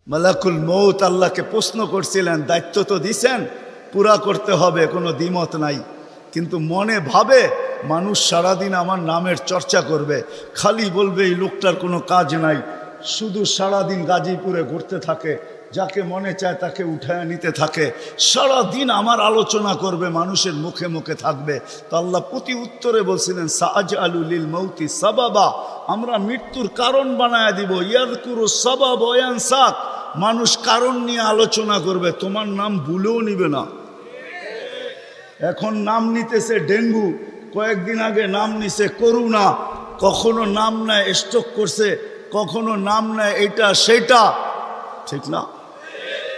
মালাকুল মৌত আল্লাহকে প্রশ্ন করছিলেন, দায়িত্ব তো দিছেন, পুরা করতে হবে, কোনো দ্বিমত নাই। কিন্তু মনে ভাবে মানুষ সারাদিন আমার নামের চর্চা করবে, খালি বলবে এই লোকটার কোনো কাজ নাই, শুধু সারাদিন গাজীপুরে ঘুরতে থাকে, যাকে মনে চায় তাকে উঠায় নিতে থাকে, সারাদিন আমার আলোচনা করবে, মানুষের মুখে মুখে থাকবে। তো আল্লাহ প্রতি উত্তরে বলছিলেন, সাআজআলু লিল মৌতি সাবাবা, আমরা মৃত্যুর কারণ বানায় দিব। ইয়াযকুরু সাবাব ওয়া ইয়ানসাক, মানুষ কারণ নিয়ে আলোচনা করবে, তোমার নাম ভুলেও নিবে না। এখন নাম নিতেছে ডেঙ্গু, কয়েকদিন আগে নাম নিছে করোনা, কখনো নাম নেয় স্ট্রোক করছে, কখনো নাম নেয় এটা সেটা, ঠিক না?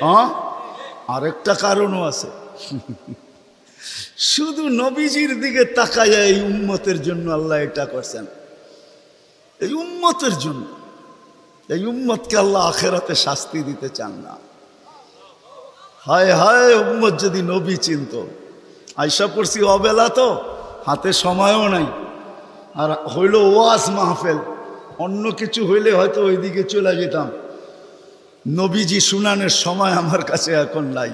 হ্যাঁ, আরেকটা কারণও আছে। শুধু নবীজির দিকে তাকায় এই উম্মতের জন্য আল্লাহ এটা করছেন, এই উম্মতের জন্য। এই উম্মতকে আল্লাহ আখেরাতে শাস্তি দিতে চান না। হায় হায়, উম্মত যদি নবী চিনত। আয়সা পড়ছি অবেলা, তো হাতে সময়ও নাই, আর হইল ওয়াজ মাহফিল, অন্য কিছু হইলে হয়তো ওইদিকে চলে যেতাম। নবীজি শুনানের সময় আমার কাছে এখন নাই।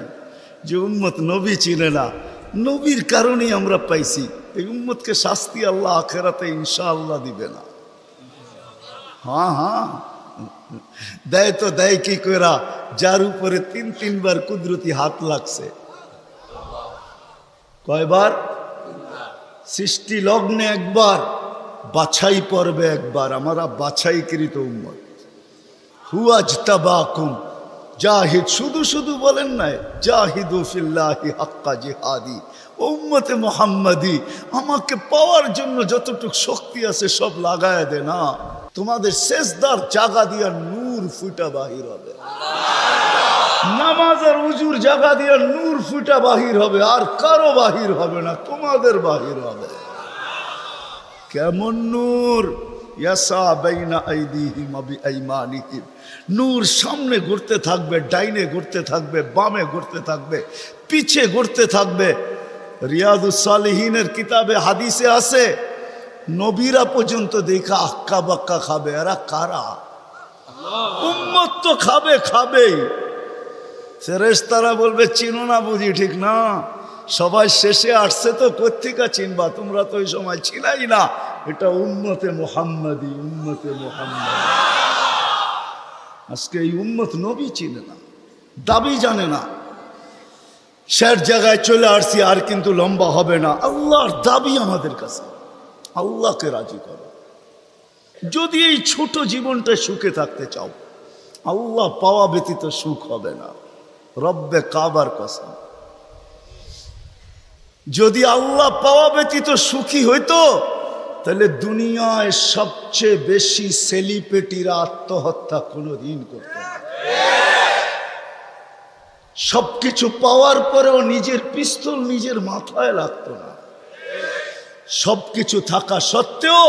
যে উম্মত নবী চিনে না, নবীর কারণেই আমরা পাইছি। এই উম্মতকে শাস্তি আল্লাহ আখেরাতে ইনশাআল্লাহ দিবে না। হ্যাঁ হ্যাঁ, দেয় তো দেয় কি কইরা, যার উপরে তিনবার কুদরতি হাত লাগছে। কয়বার? সৃষ্টি লগ্নে একবার, বাছাই পর্বে একবার। আমরা বাছাইকৃত উম্মত। হুয়াজতাবাকুম জাহিদ, শুধু শুধু বলেন নাই, জাহিদু ফিল্লাহি হাক্কা জিহাদি। উম্মতে মুহাম্মাদি, আমাকে পাওয়ার জন্য যতটুকু শক্তি আছে সব লাগায় দে না। তোমাদের সেজদার জায়গা দিয়া নূর ফুটা বাহির হবে, নামাজের উজুর জায়গা দিয়া নূর ফুটা বাহির হবে, আর কারো বাহির হবে না, তোমাদের বাহির হবে। কেমন নূর? ইয়াসা বাইনা আইদিহিম ওয়া বিআইমানিহিম, নূর সামনে ঘুরতে থাকবে, ডাইনে ঘুরতে থাকবে, বামে ঘুরতে থাকবে, পিছে ঘুরতে থাকবে। রিয়াদুস সালিহিনের কিতাবে হাদিসে আছে, নবীরা পর্যন্ত দেখা আক্কা বাক্কা খাবে। এরা কারা? উম্মত তো খাবে, খাবেই। ফেরেশতারা বলবে চিনো না বুঝি, ঠিক না? সবাই শেষে আসছে তো, কোত্থেকে চিনবা? তোমরা তো ওই সময় ছিলাই না। এটা উম্মতে মুহাম্মাদি, উম্মতে মুহাম্মাদি। আজকে এই উম্মত নবী চিনে না, দাবি জানে না। শের জায়গায় চলে আসছি, আর কিন্তু লম্বা হবে না। আল্লাহর দাবি আমাদের কাছে, আল্লাহকে রাজি করো। যদি এই ছোট জীবনটা সুখে থাকতে চাও, আল্লাহ পাওয়া ব্যতীত সুখ হবে না। রব্বে কাবার কসম, যদি আল্লাহ পাওয়া ব্যতীত সুখী হইতো, তাহলে দুনিয়ায় সবচেয়ে বেশি সেলিব্রিটিরা আত্মহত্যা কোনোদিন করত না। সবকিছু পাওয়ার পরেও নিজের পিস্তল নিজের মাথায় লাগতো না। সবকিছু থাকা সত্ত্বেও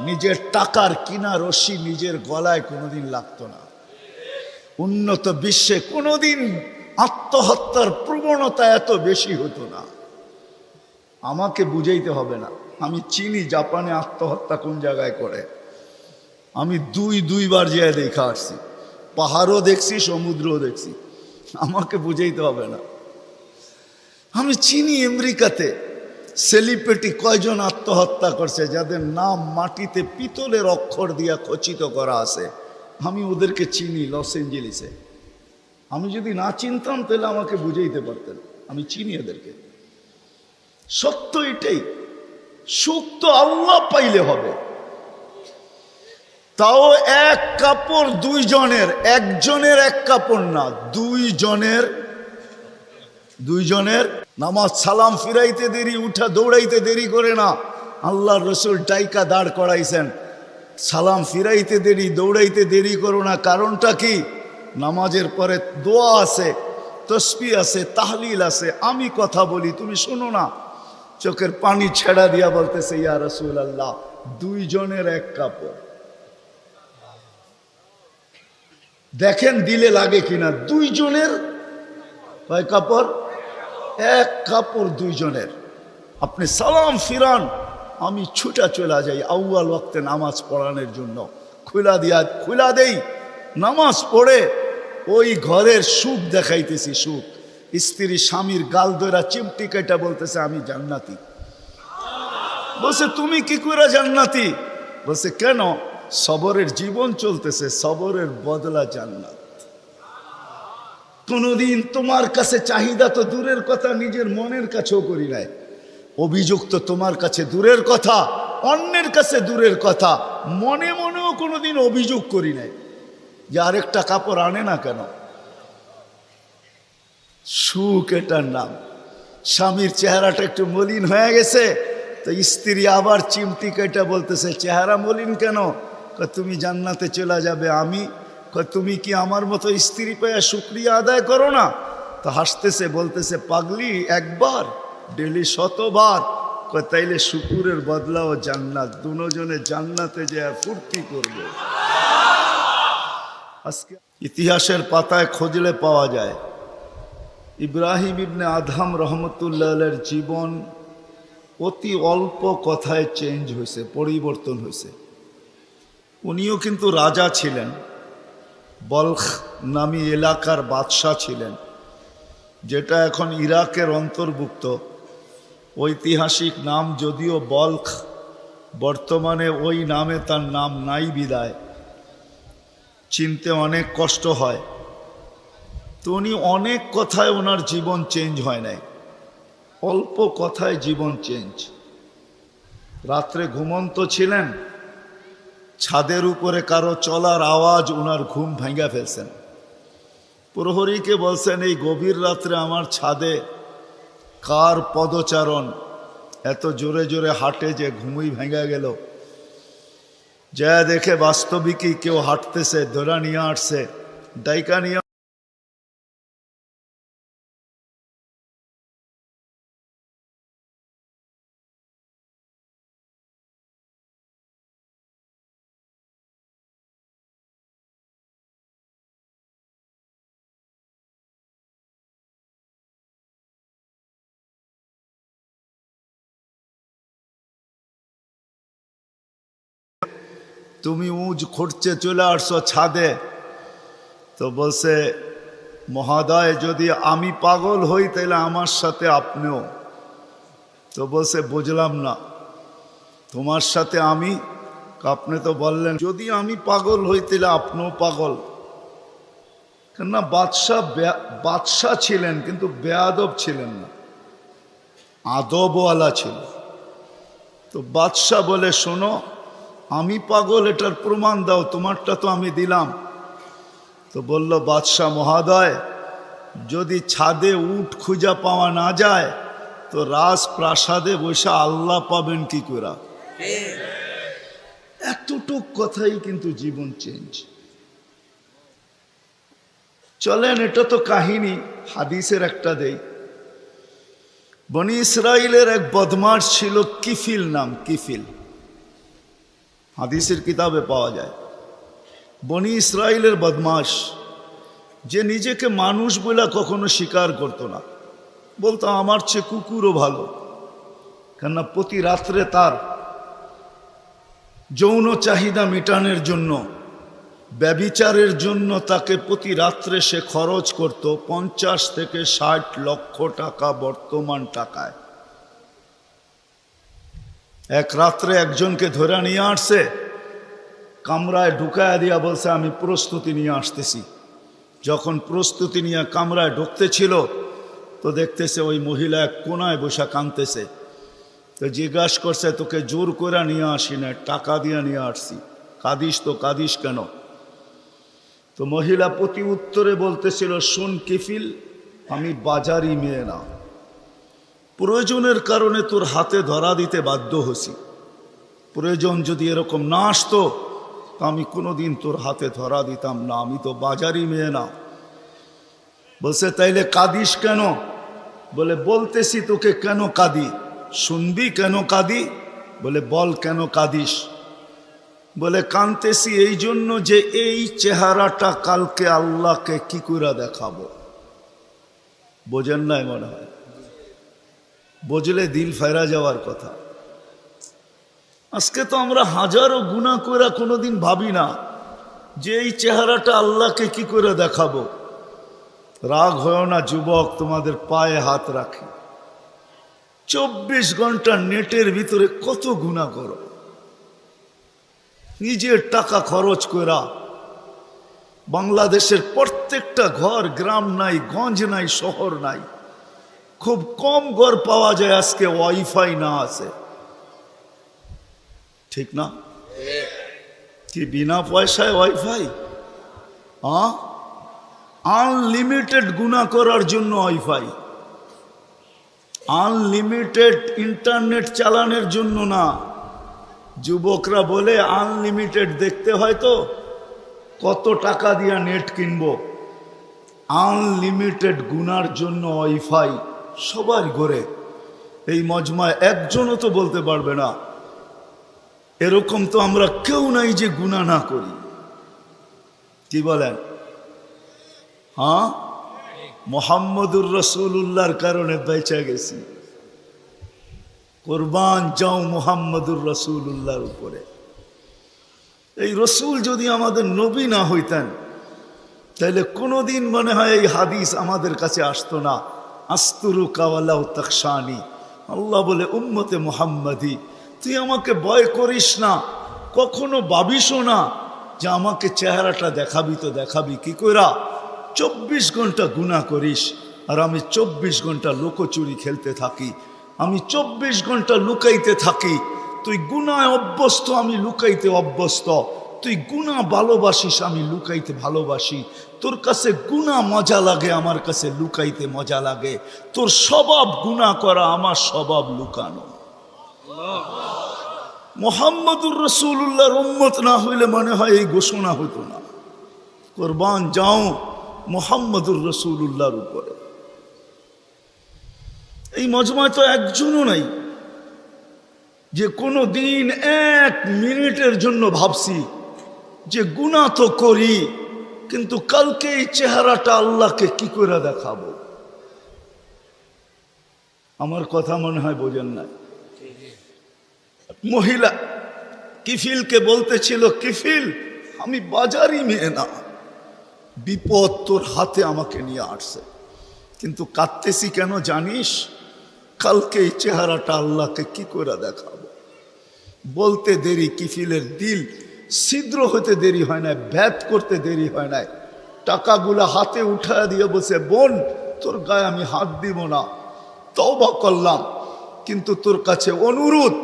নিজের টাকার কিনা রশি নিজের গলায় কোনোদিন লাগতো না। উন্নত বিশ্বে কোনোদিন আত্মহত্যার প্রবণতা এত বেশি হতো না। আমাকে বুঝাইতে হবে না, আমি চিনি জাপানে আত্মহত্যা কোন জায়গায় করে। আমি দুইবার যেয়ে দেখা আসছি, পাহাড়ও দেখছি, সমুদ্রও দেখছি। আমাকে বুঝাইতে হবে না, আমি চিনি আমেরিকাতে সেলিব্রিটি কয়জন আত্মহত্যা করছে, যাদের নাম মাটিতে পিতলের অক্ষর দিয়া খচিত করা আছে। আমি ওদেরকে চিনি লস এঞ্জেলিসে। আমি যদি না চিনতাম তাহলে আমাকে বুঝাইতে পারতেন, আমি চিনি এদেরকে। সত্য এটাই, সুখ তো আল্লাহ পাইলে হবে। তাও এক কাপড় দুইজনের, একজনের এক কাপড় না, দুইজনের। নামাজ সালাম ফিরাইতে দেরি, উঠা দৌড়াইতে দেরি করে না। আল্লাহর রাসূল ডাইকা দাঁড় করাইছেন, সালাম ফিরাইতে দেরি, দৌড়াইতে দেরি করো না। কারণটা কি? নামাজের পরে দোয়া আছে, তসবিহ আছে, তাহলিল আছে। আমি কথা বলি, তুমি শোনো না। চোখের পানি ছেড়া দিয়া বলতেছে, ইয়া রাসূলুল্লাহ, দুইজনের এক কাপড়। দেখেন দিলে লাগে কিনা। দুইজনের কয় কাপড়? এক কাপড় দুইজনের। আপনি সালাম ফিরান, আমি ছুটা চলে যাই আউয়াল ওয়াক্তে নামাজ পড়ানোর জন্য। খুলা দেই, নামাজ পড়ে ওই ঘরের সুখ দেখাইতেছি, সুখ। স্ত্রী স্বামীর গাল ধরা চিমটি কেটা বলতেছে আমি জান্নাতি। বলছে তুমি কি করে জান্নাতি? বলছে কেন? সবরের জীবন চলতেছে, সবরের বদলা জান্নাত। কোনদিন তোমার কাছে চাহিদা তো দূরের কথা, নিজের মনের কাছেও করি নাই। অভিযোগ তো তোমার কাছে দূরের কথা, অন্যের কাছে দূরের কথা, মনে মনেও কোনোদিন অভিযোগ করি নাই যে আরেকটা কাপড় আনে না কেন। সুখ এটার নাম। স্বামীর চেহারাটা একটু মলিন হয়ে গেছে, তো স্ত্রী আবার চিমটি কেটে বলতেছে চেহারা মলিন কেন? তুমি জান্নাতে চলে যাবে। আমি তুমি কি আমার মতো স্ত্রী পেয়ে শুকরিয়া আদায় করো না? তো হাসতেছে, বলতেছে পাগলি, একবার ডেলি 100বার। তাইলে শুকুরের বদলাও জান্নাত। দুজনে জান্নাতে যে ফুর্তি করবে। আজকে ইতিহাসের পাতায় খুঁজলে পাওয়া যায় ইব্রাহিম ইবনে আদহাম রহমতুল্লাহের জীবন অতি অল্প কথায় চেঞ্জ হয়েছে, পরিবর্তন হয়েছে। উনিও কিন্তু রাজা ছিলেন, বলখ নামী এলাকার বাদশাহ ছিলেন, যেটা এখন ইরাকের অন্তর্ভুক্ত। ঐতিহাসিক নাম যদিও বলখ, বর্তমানে ওই নামে তার নাম নাই বিদায়, চিনতে অনেক কষ্ট হয়। তো উনি অনেক কথায় ওনার জীবন চেঞ্জ হয় নাই, অল্প কথায় জীবন চেঞ্জ। রাত্রে ঘুমন্ত ছিলেন, ছাদের উপরে কারো চলার আওয়াজ ওনার ঘুম ভেঙে ফেলছেন। প্রহরীকে বলছেন এই গভীর রাত্রে আমার ছাদে কার পদচারণ, এত জোরে জোরে হাঁটে যে ঘুমই ভেঙে গেল। যা দেখে বাস্তবিকই কেউ হাঁটতেছে, ধরা নিয়ে আসছে, ডাইকা নিয়ে। তুমি উঁচ খুঁড়ছে চলে আসছো ছাদে। তো বলছে মহোদয় যদি আমি পাগল হই তাহলে আমার সাথে আপনিও। তো বলছে বুঝলাম না, তোমার সাথে আমি? আপনি তো বললেন যদি আমি পাগল হই তাহলে আপনিও পাগল। কেননা বাদশাহ ছিলেন কিন্তু বেয়াদব ছিলেন না, আদবওয়ালা ছিল। তো বাদশাহ বলে শোনো, আমি পাগল এটার প্রমাণ দাও, তোমারটা তো আমি দিলাম। তো বলল বাদশাহ মহোদয় যদি ছাদে উট খুঁজা পাওয়া না যায় তো রাজপ্রাসাদে বসে আল্লাহ পাবেন কি করে? এতটুক কথাই কিন্তু জীবন চেঞ্জ। চলেন, এটা তো কাহিনী, হাদিসের একটা দেই। বনি ইসরাইলের এক বদমাশ ছিল, কিফিল নাম, কিফিল, হাদিসের কিতাবে পাওয়া যায়। বনি ইসরাইলের বদমাশ, যে নিজেকে মানুষ বলে কখনো স্বীকার করতো না, বলতো আমার চেয়ে কুকুরও ভালো। কেননা প্রতি রাত্রে তার যৌন চাহিদা মেটানোর জন্য, ব্যভিচারের জন্য তাকে প্রতি রাত্রে সে খরচ করত 50 থেকে 60 লক্ষ টাকা বর্তমান টাকায়। এক রাত্রে একজনকে ধরে নিয়ে আসছে, কামরায় ঢুকায় দিয়া বলছে আমি প্রস্তুতি নিয়ে আসতেছি। যখন প্রস্তুতি নিয়ে কামরায় ঢুকতেছিল তো দেখতেছে ওই মহিলা এক কোনায় বসে কাঁদতেছে। তো জিজ্ঞাসা করছে তোকে জোর করে নিয়ে আসি না, টাকা দিয়ে নিয়ে আসছি, কাঁদিস তো কাঁদিস কেন? তো মহিলা প্রতি উত্তরে বলতেছিল শোন কিফিল, আমি বাজারি মেয়ে না, প্রয়োজনের কারণে তোর হাতে ধরা দিতে বাধ্য হছি। প্রয়োজন যদি এরকম না আসতো তো আমি কোনোদিন তোর হাতে ধরা দিতাম না, আমি তো বাজারি মেয়ে না। বলছে তাইলে কাঁদিস কেন? বলে বলতেছি তোকে কেন কাঁদি, শুনবি কেন কাঁদি? বলে বল কেন কাঁদিস? বলে কাঁদতেছি এই জন্য যে এই চেহারাটা কালকে আল্লাহকে কি করে দেখাবো। বোঝেন নাই মনে হয়? বুঝলে দিল ফেরা যাওয়ার কথা। আজকে তো আমরা হাজারো গুনাহ করে কোনোদিন ভাবি না যে এই চেহারাটা আল্লাহকে কি করে দেখাবো? রাগ হয় না যুবক, তোমাদের পায়ে হাত রাখি। 24 ঘন্টা নেটের ভিতরে কত গুনাহ করো, নিজের টাকা খরচ করা। বাংলাদেশের প্রত্যেকটা ঘর, গ্রাম নাই, গঞ্জ নাই, শহর নাই, খুব কম ঘর পাওয়া যায় আজকে ওয়াইফাই না আছে, ঠিক না? কি বিনা পয়সায় ওয়াইফাই? আনলিমিটেড গুনাহ করার জন্য ওয়াইফাই, আনলিমিটেড ইন্টারনেট চালানোর জন্য না। যুবকরা বলে আনলিমিটেড দেখতে হয় তো কত টাকা দিয়া নেট কিনবো। আনলিমিটেড গুনার জন্য ওয়াইফাই সবার ঘরে। এই মজমায় একজনও তো বলতে পারবে না এরকম তো আমরা কেউ নাই যে গুনাহ না করি। কি বলেন? মুহাম্মদুর রাসূলুল্লাহর কারণে বেঁচে গেছি। কুরবান যাও মুহাম্মদুর রাসূলুল্লাহর উপরে। এই রসুল যদি আমাদের নবী না হইতেন তাহলে কোনোদিন মনে হয় এই হাদিস আমাদের কাছে আসতো না। আস্তুরু কাওয়ালাউ তাকশানি, আল্লাহ বলে উম্মতে মুহাম্মাদি তুই আমাকে ভয় করিস না, কখনো ভাবিসও না যে আমাকে চেহারাটা দেখাবি। তো দেখাবি কি কইরা? 24 ঘন্টা গুনাহ করিস আর আমি 24 ঘন্টা লুকোচুরি খেলতে থাকি, আমি 24 ঘন্টা লুকাইতে থাকি। তুই গুনায় অভ্যস্ত, আমি লুকাইতে অভ্যস্ত। তুই গুনাহ ভালোবাসিস, আমি লুকাইতে ভালোবাসি। তোর কাছে গুনাহ মজা লাগে, আমার কাছে লুকাইতে মজা লাগে। তোর স্বভাব গুনাহ করা, আমার স্বভাব লুকানো। মুহাম্মদুর রাসূলুল্লাহর উম্মত না হইলে মনে হয় এই ঘোষণা হতো না। কুরবান যাও মুহাম্মদুর রাসূলুল্লাহর উপরে। এই মজমায় তো একজনও নাই যে কোনো দিন 1 মিনিটের জন্য ভাবছি যে গুনাহ তো করি, কিন্তু কালকে এই চেহারাটা আল্লাহকে কি করে দেখাবো। আমার কথা মনে হয় বোঝেন নাই। মহিলা কিফিলকে বলতেছিল, কিফিল আমি বাজারি মেয়ে না, বিপদ তোর হাতে আমাকে নিয়ে আসছে, কিন্তু কাঁদতেছি কেন জানিস? কালকে এই চেহারাটা আল্লাহকে কি করে দেখাবো। বলতে দেরি, কিফিলের দিল ছিদ্র হতে দেরি হয় না, ভেদ করতে দেরি হয় না। টাকাগুলা হাতে উঠায় দিয়ে বসে, বোন তোর গায়ে আমি হাত দিব না, তওবা করলাম, কিন্তু তোর কাছে অনুরোধ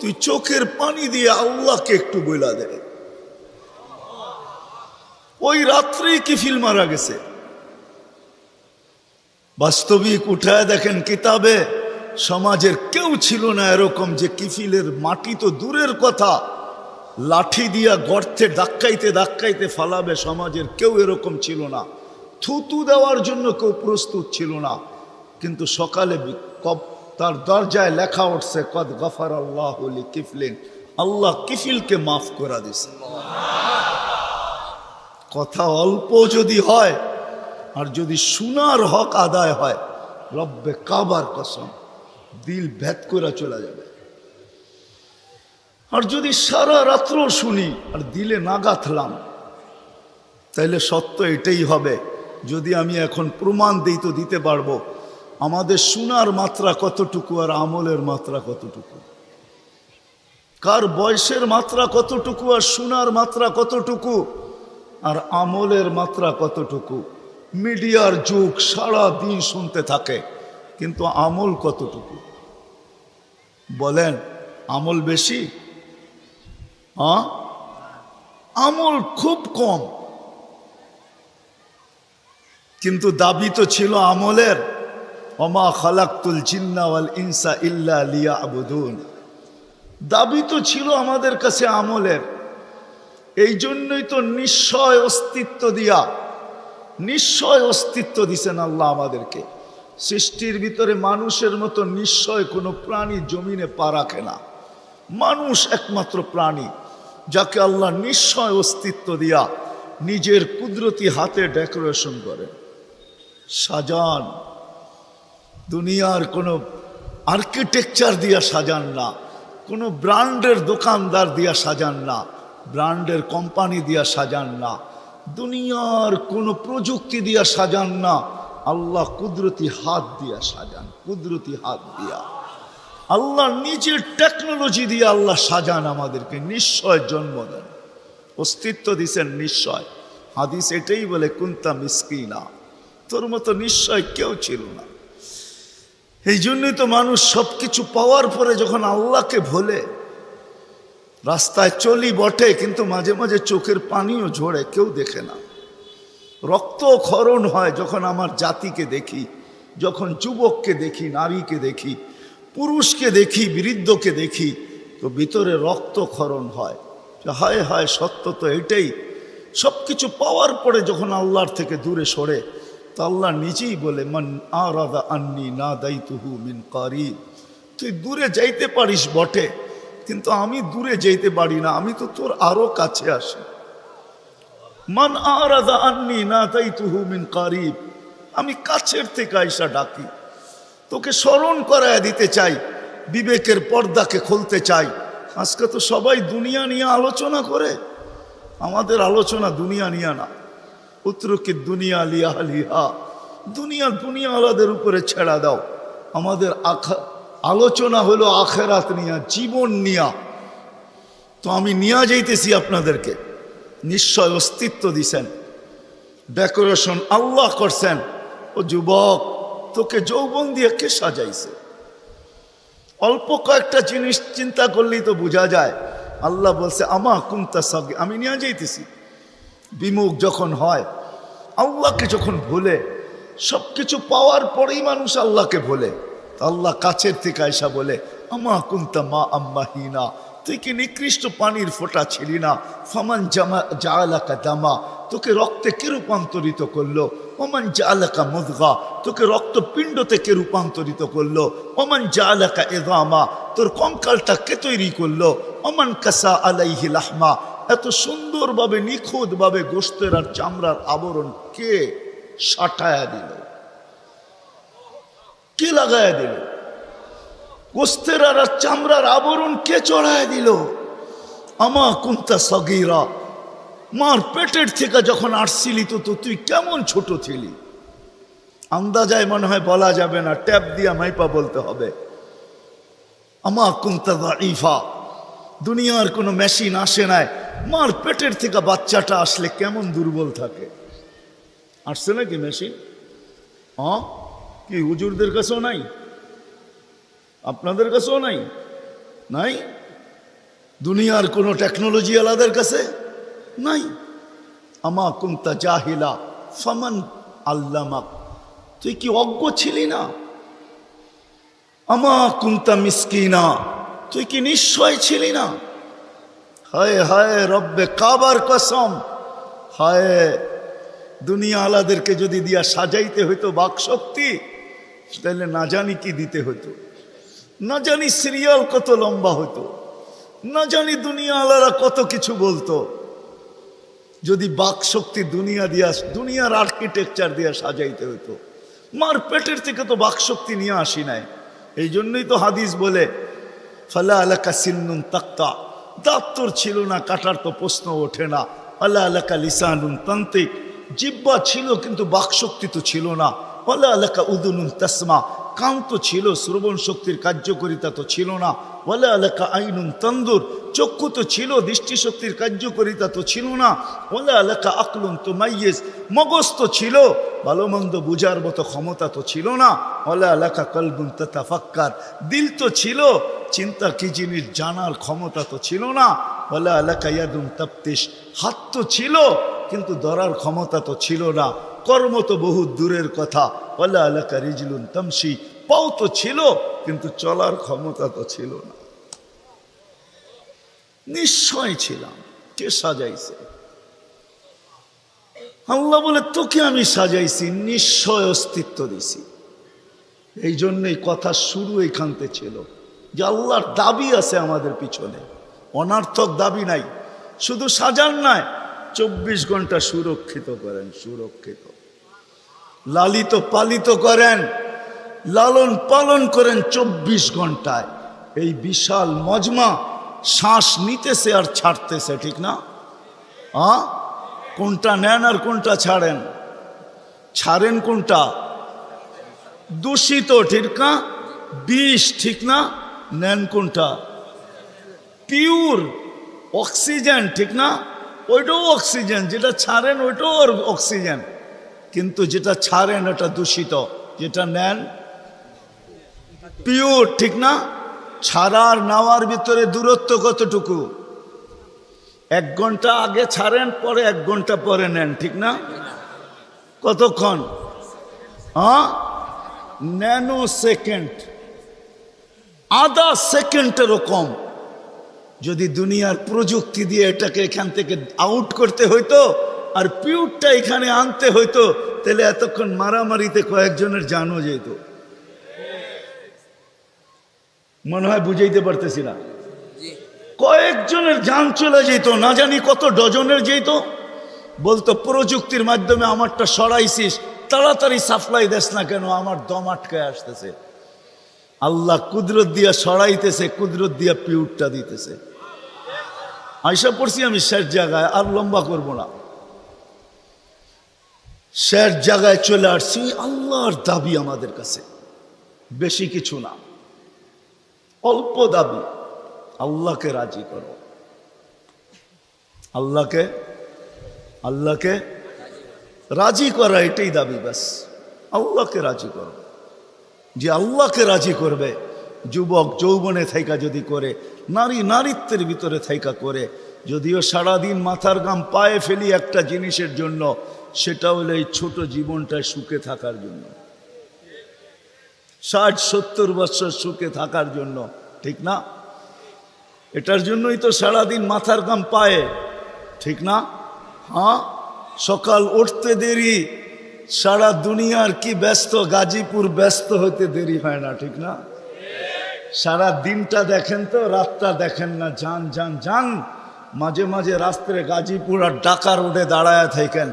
তুই চোখের পানি দিয়ে আল্লাহকে একটু বইলা দে। ওই রাত্রেই কিফিল মারা গেছে। বাস্তবিক উঠায় দেখেন কিতাবে, সমাজের কেউ ছিল না এরকম যে কিফিলের মাটি তো দূরের কথা, লাঠি দিয়া গর্তে ধাক্কাইতে ধাক্কাইতে ফালাবে, সমাজের কেউ এরকম ছিল না। থুতু দেওয়ার জন্য কেউ প্রস্তুত ছিল না। কিন্তু সকালে তার দরজায় লেখা উঠছে, কদ গফারাল্লাহু লিকিফলিন, আল্লাহ কিফিলকে মাফ করে দিছে। কথা অল্প যদি হয় আর যদি শোনার হক আদায় হয়, রব্বে কাবার কসম দিল ভেদ করে চলে যাবে। আর যদি সারা রাত্র শুনি আর দিলে না গাঁথলাম, তাইলে সত্য এটাই হবে। যদি আমি এখন প্রমাণ দিই তো দিতে পারবো আমাদের শোনার মাত্রা কতটুকু আর আমলের মাত্রা কতটুকু, কার বয়সের মাত্রা কতটুকু আর শোনার মাত্রা কতটুকু আর আমলের মাত্রা কতটুকু। মিডিয়ার যুগ, সারা দিন শুনতে থাকে, কিন্তু আমল কতটুকু বলেন? আমল বেশি? আমল খুব কম, কিন্তু দাবি তো ছিল আমলের। ওমা খালাকতুল জিন্না ওয়াল ইনসা ইল্লা লিয়াবুদুন, দাবি তো ছিল আমাদের কাছে আমলের। এই জন্যই তো নিশ্চয় অস্তিত্ব দিয়া, নিশ্চয় অস্তিত্ব দিছেন আল্লাহ আমাদেরকে। সৃষ্টির ভিতরে মানুষের মতো নিশ্চয় কোনো প্রাণী জমিনে পা রাখে না। মানুষ একমাত্র প্রাণী যাকে আল্লাহ নিশ্চয় অস্তিত্ব দিয়া নিজের কুদরতি হাতে ডেকোরেশন করে, সাজান। দুনিয়ার কোনো আর্কিটেকচার দিয়া সাজান না, কোনো ব্র্যান্ডের দোকানদার দিয়া সাজান না, ব্র্যান্ডের কোম্পানি দিয়া সাজান না, দুনিয়ার কোনো প্রযুক্তি দিয়া সাজান না, আল্লাহ কুদরতি হাত দিয়া সাজান, কুদরতি হাত দিয়া আল্লাহ নিজের টেকনোলজি দিয়ে আল্লাহ সাজান, আমাদেরকে নিশ্চয় জন্ম দেন, অস্তিত্ব দিছেন নিশ্চয়। হাদিস এটাই বলে কুন্তা মিসকিনা, তোর মতো নিশ্চয় কেউ ছিল না। এই জন্যই তো মানুষ সব কিছু পাওয়ার পরে যখন আল্লাহকে ভোলে, রাস্তায় চলি বটে কিন্তু মাঝে মাঝে চোখের পানিও ঝরে, কেউ দেখে না, রক্ত ক্ষরণ হয় যখন আমার জাতিকে দেখি, যখন যুবককে দেখি, নারীকে দেখি, পুরুষকে দেখি, বৃদ্ধকে দেখি, তো ভিতরে রক্ত ক্ষরণ হয়। হায় হায়, সত্য তো এটাই। সব কিছু পাওয়ার পরে যখন আল্লাহর থেকে দূরে সরে, তো আল্লাহ নিজেই বলে মান আরাদা আন্নি না দায়িতুহু মিন কারিব, তুই দূরে যাইতে পারিস বটে কিন্তু আমি দূরে যাইতে পারি না, আমি তো তোর আরো কাছে আসি। মান আরাদা আন্নি না দায়িতুহু মিন কারিব, আমি কাছের থেকে আইসা ডাকি, তোকে স্মরণ করায় দিতে চাই, বিবেকের পর্দাকে খুলতে চাই। আজকে তো সবাই দুনিয়া নিয়ে আলোচনা করে, আমাদের আলোচনা দুনিয়া নিয়ে না। উত্রকি দুনিয়া লিয়া লিহা, দুনিয়া আলাদের উপরে ছেড়া দাও। আমাদের আলোচনা হলো আখেরাত নিয়া, জীবন নিয়া। তো আমি নিয়ে যাইতেছি আপনাদেরকে, নিশ্চয় অস্তিত্ব দিছেন, ডেকোরেশন আল্লাহ করছেন। ও যুবক, তোকে যৌবন দিয়ে কে সাজাইছে? অল্প কয়েকটা জিনিস চিন্তা করলেই তো বোঝা যায়। আল্লাহ বলছে আমা কুনতা সাগি, আমি নিয়ে যাইতেছি। বিমুখ যখন হয়, আল্লাহকে যখন ভুলে, সব কিছু পাওয়ার পরেই মানুষ আল্লাহকে ভুলে, আল্লাহ কাছের থেকে আয়সা বলে আমা কুনতা মা আম্মাহিনা, তুই কি নিকৃষ্ট পানির ফোঁটা ছিলি না? ফামান জাআলাকা দামা, তোকে রক্তে কে রূপান্তরিত করলো? ওমান জাআলাকা মুদগা, তোকে রক্তপিণ্ড থেকে রূপান্তরিত করলো। ওমান জাআলাকা ইযামা, তোর কঙ্কালটা কে তৈরি করলো? ওমান কাসা আলাইহি লাহমা, এত সুন্দরভাবে নিখুঁতভাবে গোশতের আর চামড়ার আবরণ কে সাটায়া দিল? কে লাগায়া দিল? গোশতের আর চামড়ার আবরণ কে চড়ায় দিল? আমা কুনতা সগীরা, মার পেটের থেকে যখন আসছিলি তো তুই কেমন ছোট ছিলি? আন্দাজায় মনে হয় বলা যাবে না, ট্যাপ দিয়া মাইপা বলতে হবে। আমা কুনতা দাঈফা, দুনিয়ার কোনো মেশিন আসে নাই, মার পেটের থেকে বাচ্চাটা আসলে কেমন দুর্বল থাকে। আসছে নাকি মেশিন? কি হুজুরদের কাছেও নাই? আপনাদের কাছেও নাই? নাই? দুনিয়ার কোনো টেকনোলজি আলাদের কাছে নাই। আমা কুনতা জাহিলা ফামান আল্লামাক, তুই কি অজ্ঞ ছিলি না? আমা কুনতা মিসকিনা, তুই কি নিশ্চয় ছিলি না? হায় হায় রব্বে কাবার কসম, হায় দুনিয়া আলাদেরকে যদি দিয়া সাজাইতে হইতো বাকশক্তি, তাহলে না জানি কি দিতে হতো, না জানি সিরিয়াল কত লম্বা হতো, না জানি দুনিয়া আলারা কত কিছু বলতো। যদি বাকশক্তি দুনিয়া দিয়া, দুনিয়ার আর্কিটেকচার দিয়া সাজাইতে হইতো। মার পেটের থেকে তো বাকশক্তি নিয়ে আসি নাই। এই জন্যই তো হাদিস বলে ফালা আলাকা সিন্নুন তাক্তা, দাঁত তোর ছিল না, কাটার তো প্রশ্ন ওঠে না। আল্লাহ আলাকা লিসানুন তান্তিক, জিব্বা ছিল কিন্তু বাকশক্তি তো ছিল না। আল্লাহ আলাকা উদুনুন তাসমা, কান তো ছিল, শ্রবণ শক্তির কার্যকারিতা তো ছিল না। ওয়ালা আলাকা আইনুন তানদুর, চক্ষু তো ছিল, দৃষ্টিশক্তির কার্যকারিতা তো ছিল না। ওয়ালা আলাকা আকলুন তুমাইয়িজ, মগজ তো ছিল, ভালো মন্দ বুঝার মতো ক্ষমতা তো ছিল না। ওয়ালা আলাকা কলবুন তাতাফাক্কার, দিল তো ছিল, চিন্তা কি জিনিস জানার ক্ষমতা তো ছিল না। ওয়ালা আলাকা ইয়াদুন তাফতিশ, হাত তো ছিল কিন্তু ধরার ক্ষমতা তো ছিল না। কর্ম তো বহু দূরের কথা। ওয়ালা আলাকা রিজলুন তামশি, পাও তো ছিল কিন্তু চলার ক্ষমতা তো ছিল না। নিশ্চয় ছিলাম, কে সাজাইছে? আল্লাহ বলে তোকে আমি সাজাইছি, নিশ্চয় অস্তিত্ব দিছি। এই জন্যই কথা শুরু এইখানতে ছিল যে আল্লাহর দাবি আছে আমাদের পিছনে, অনার্থক দাবি নাই। শুধু সাজান নয়, 24 ঘন্টা সুরক্ষিত করেন, সুরক্ষিত, লালিত পালিত করেন, লালন পালন করেন 24 ঘন্টায়। এই বিশাল মজমা শ্বাস নিতেছে আর ছাড়তেছে, ঠিক না? কোনটা নেন আর কোনটা ছাড়েন? ছাড়েন কোনটা? দূষিত, ঠিক না? বিষ, ঠিক না? নেন কোনটা? পিওর অক্সিজেন, ঠিক না? ওইটাও অক্সিজেন, যেটা ছাড়েন ওইটাও অক্সিজেন, কিন্তু যেটা ছাড়েন এটা দূষিত, যেটা নেন পিওর, ঠিক না? ছাড়ার নেওয়ার ভিতরে দূরত্ব কতটুকু? 1 ঘন্টা আগে ছাড়েন, পরে 1 ঘন্টা পরে নেন, ঠিক না? কতক্ষণ? ন্যানো সেকেন্ড, আধা সেকেন্ডেরও কম। যদি দুনিয়ার প্রযুক্তি দিয়ে এটাকে এখান থেকে আউট করতে হইতো আর পিউরটা এখানে আনতে হইতো, তাহলে এতক্ষণ মারামারিতে কয়েকজনের জানও যেত। মনে হয় বুঝাইতে পারতেছি না? কয়েকজনের জান চলে যেত, না জানি কত ডজনের যেত। বলতো প্রযুক্তির মাধ্যমে আমারটা সরাইছিস, তাড়াতাড়ি সাপ্লাই দেস না কেন, আমার দম আটকায় আসতেছে। আল্লাহ কুদরত দিয়া সরাইতেছে, কুদরত দিয়া পিউরটা দিতেছে। আইসা পড়ছি আমি শেষ জায়গায়, আর লম্বা করব না। শেষ জায়গায় চলে আসছি। আল্লাহর দাবি আমাদের কাছে বেশি কিছু না, অল্প দাবি। আল্লাহকে রাজি করো, আল্লাহকে রাজি করা, এটাই দাবি। ব্যাস আল্লাহকে রাজি করো। যে আল্লাহকে রাজি করবে, যুবক যৌবনে থাইকা যদি করে, নারী নারীত্বের ভিতরে থাইকা করে, যদিও সারাদিন মাথার ঘাম পায়ে ফেলি একটা জিনিসের জন্য, সেটা হলো এই ছোট জীবনটায় সুখে থাকার জন্য, 60-70 বছর সুখে থাকার জন্য, ঠিক না? এটার জন্যই তো সারাদিন মাথার ঘাম পায়ে, ঠিক না? সকাল উঠতে দেরি, সারা দুনিয়ার কি ব্যস্ত, গাজীপুর ব্যস্ত হতে দেরি হয় না, ঠিক না? সারা দিনটা দেখেন তো, রাতটা দেখেন না। যান যান যান, মাঝে মাঝে রাস্তায় গাজীপুর আর ঢাকা রোডে দাঁড়ায় থাকেন,